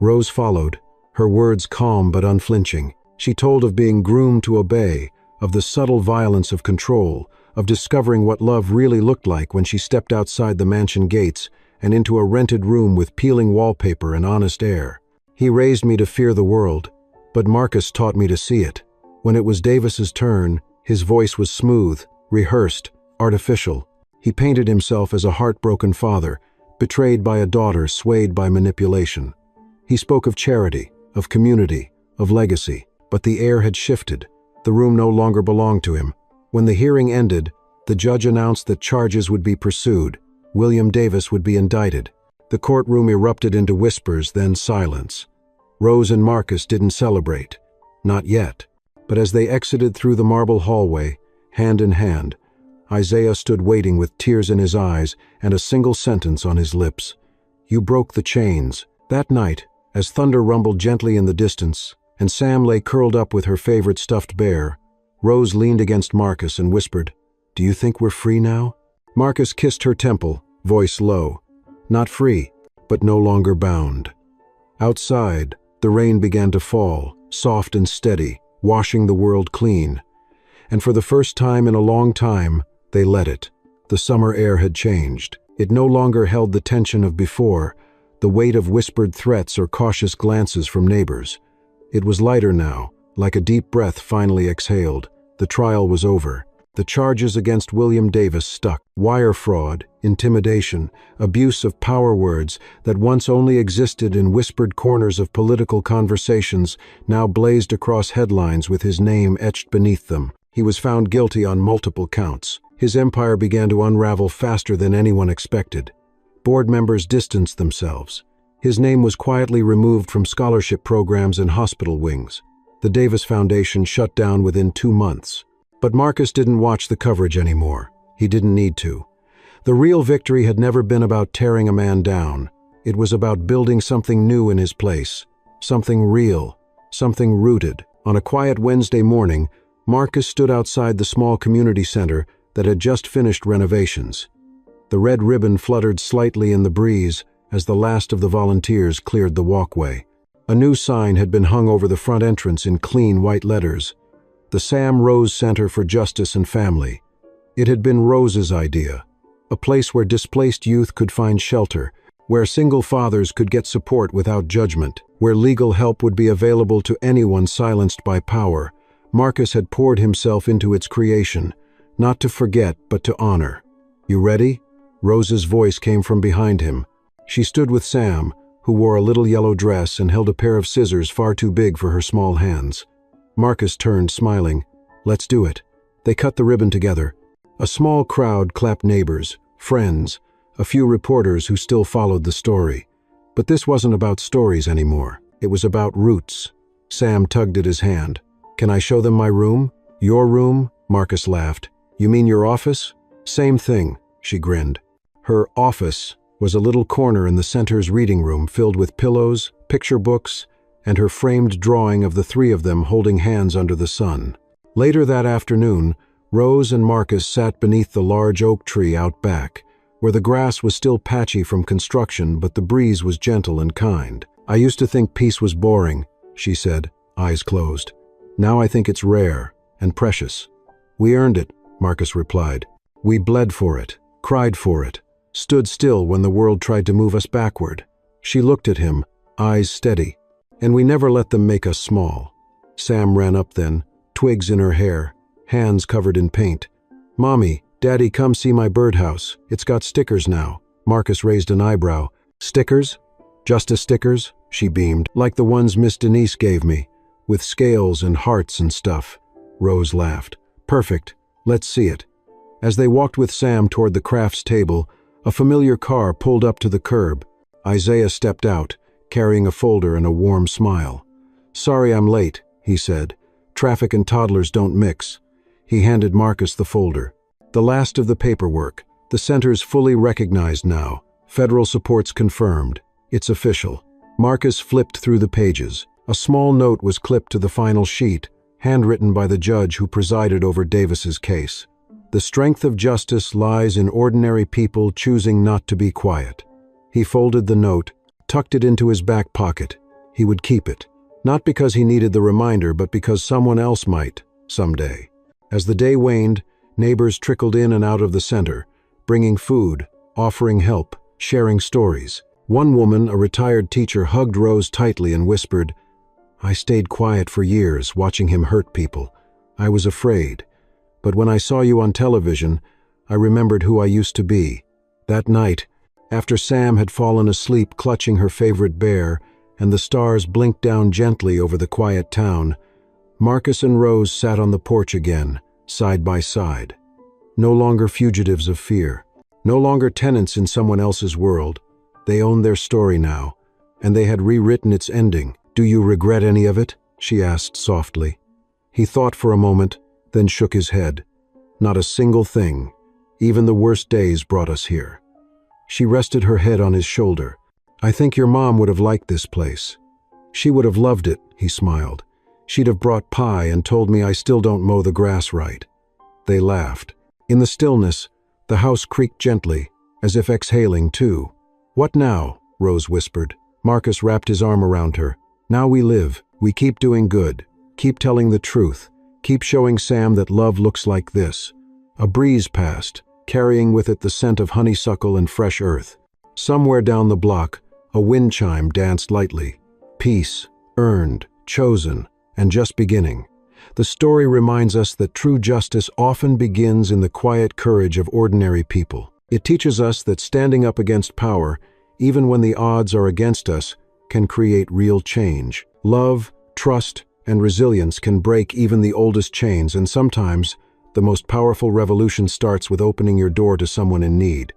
Rose followed, her words calm but unflinching. She told of being groomed to obey, of the subtle violence of control, of discovering what love really looked like when she stepped outside the mansion gates and into a rented room with peeling wallpaper and honest air. "He raised me to fear the world, but Marcus taught me to see it." When it was Davis's turn, his voice was smooth, rehearsed, artificial. He painted himself as a heartbroken father, betrayed by a daughter swayed by manipulation. He spoke of charity, of community, of legacy, but the air had shifted. The room no longer belonged to him. When the hearing ended, the judge announced that charges would be pursued. William Davis would be indicted. The courtroom erupted into whispers, then silence. Rose and Marcus didn't celebrate. Not yet. But as they exited through the marble hallway, hand in hand, Isaiah stood waiting with tears in his eyes and a single sentence on his lips. "You broke the chains." That night, as thunder rumbled gently in the distance, and Sam lay curled up with her favorite stuffed bear, Rose leaned against Marcus and whispered, "Do you think we're free now?" Marcus kissed her temple, voice low. Not free, but no longer bound. Outside, the rain began to fall, soft and steady, washing the world clean. And for the first time in a long time, they let it. The summer air had changed. It no longer held the tension of before, the weight of whispered threats or cautious glances from neighbors. It was lighter now, like a deep breath finally exhaled. The trial was over. The charges against William Davis stuck. Wire fraud, intimidation, abuse of power words that once only existed in whispered corners of political conversations now blazed across headlines with his name etched beneath them. He was found guilty on multiple counts. His empire began to unravel faster than anyone expected. Board members distanced themselves. His name was quietly removed from scholarship programs and hospital wings. The Davis Foundation shut down within 2 months. But Marcus didn't watch the coverage anymore. He didn't need to. The real victory had never been about tearing a man down. It was about building something new in his place. Something real. Something rooted. On a quiet Wednesday morning, Marcus stood outside the small community center that had just finished renovations. The red ribbon fluttered slightly in the breeze as the last of the volunteers cleared the walkway. A new sign had been hung over the front entrance in clean white letters. The Sam Rose Center for Justice and Family. It had been Rose's idea. A place where displaced youth could find shelter, where single fathers could get support without judgment, where legal help would be available to anyone silenced by power. Marcus had poured himself into its creation, not to forget but to honor. "You ready?" Rose's voice came from behind him. She stood with Sam, who wore a little yellow dress and held a pair of scissors far too big for her small hands. Marcus turned, smiling. "Let's do it." They cut the ribbon together. A small crowd clapped, neighbors, friends, a few reporters who still followed the story. But this wasn't about stories anymore. It was about roots. Sam tugged at his hand. "Can I show them my room?" "Your room?" Marcus laughed. "You mean your office?" "Same thing," she grinned. Her office was a little corner in the center's reading room filled with pillows, picture books, and her framed drawing of the 3 of them holding hands under the sun. Later that afternoon, Rose and Marcus sat beneath the large oak tree out back, where the grass was still patchy from construction but the breeze was gentle and kind. "I used to think peace was boring," she said, eyes closed. "Now I think it's rare and precious." "We earned it," Marcus replied. "We bled for it, cried for it, stood still when the world tried to move us backward." She looked at him, eyes steady. And we never let them make us small. Sam ran up then, twigs in her hair, hands covered in paint. "Mommy, Daddy, come see my birdhouse. It's got stickers now." Marcus raised an eyebrow. "Stickers? Justice stickers?" She beamed. "Like the ones Miss Denise gave me, with scales and hearts and stuff." Rose laughed. "Perfect. Let's see it." As they walked with Sam toward the crafts table, a familiar car pulled up to the curb. Isaiah stepped out, carrying a folder and a warm smile. "Sorry I'm late," he said. "Traffic and toddlers don't mix." He handed Marcus the folder. "The last of the paperwork. The center's fully recognized now. Federal support's confirmed. It's official." Marcus flipped through the pages. A small note was clipped to the final sheet, handwritten by the judge who presided over Davis's case. "The strength of justice lies in ordinary people choosing not to be quiet." He folded the note, tucked it into his back pocket. He would keep it, not because he needed the reminder, but because someone else might, someday. As the day waned, neighbors trickled in and out of the center, bringing food, offering help, sharing stories. One woman, a retired teacher, hugged Rose tightly and whispered, "I stayed quiet for years, watching him hurt people. I was afraid. But when I saw you on television, I remembered who I used to be." That night, after Sam had fallen asleep clutching her favorite bear and the stars blinked down gently over the quiet town, Marcus and Rose sat on the porch again, side by side. No longer fugitives of fear, no longer tenants in someone else's world. They owned their story now, and they had rewritten its ending. "Do you regret any of it?" she asked softly. He thought for a moment, then shook his head. "Not a single thing. Even the worst days brought us here." She rested her head on his shoulder. "I think your mom would have liked this place." "She would have loved it," he smiled. "She'd have brought pie and told me I still don't mow the grass right." They laughed. In the stillness, the house creaked gently, as if exhaling too. "What now?" Rose whispered. Marcus wrapped his arm around her. "Now we live. We keep doing good. Keep telling the truth. Keep showing Sam that love looks like this." A breeze passed, carrying with it the scent of honeysuckle and fresh earth. Somewhere down the block, a wind chime danced lightly. Peace, earned, chosen, and just beginning. The story reminds us that true justice often begins in the quiet courage of ordinary people. It teaches us that standing up against power, even when the odds are against us, can create real change. Love, trust, and resilience can break even the oldest chains, and sometimes the most powerful revolution starts with opening your door to someone in need.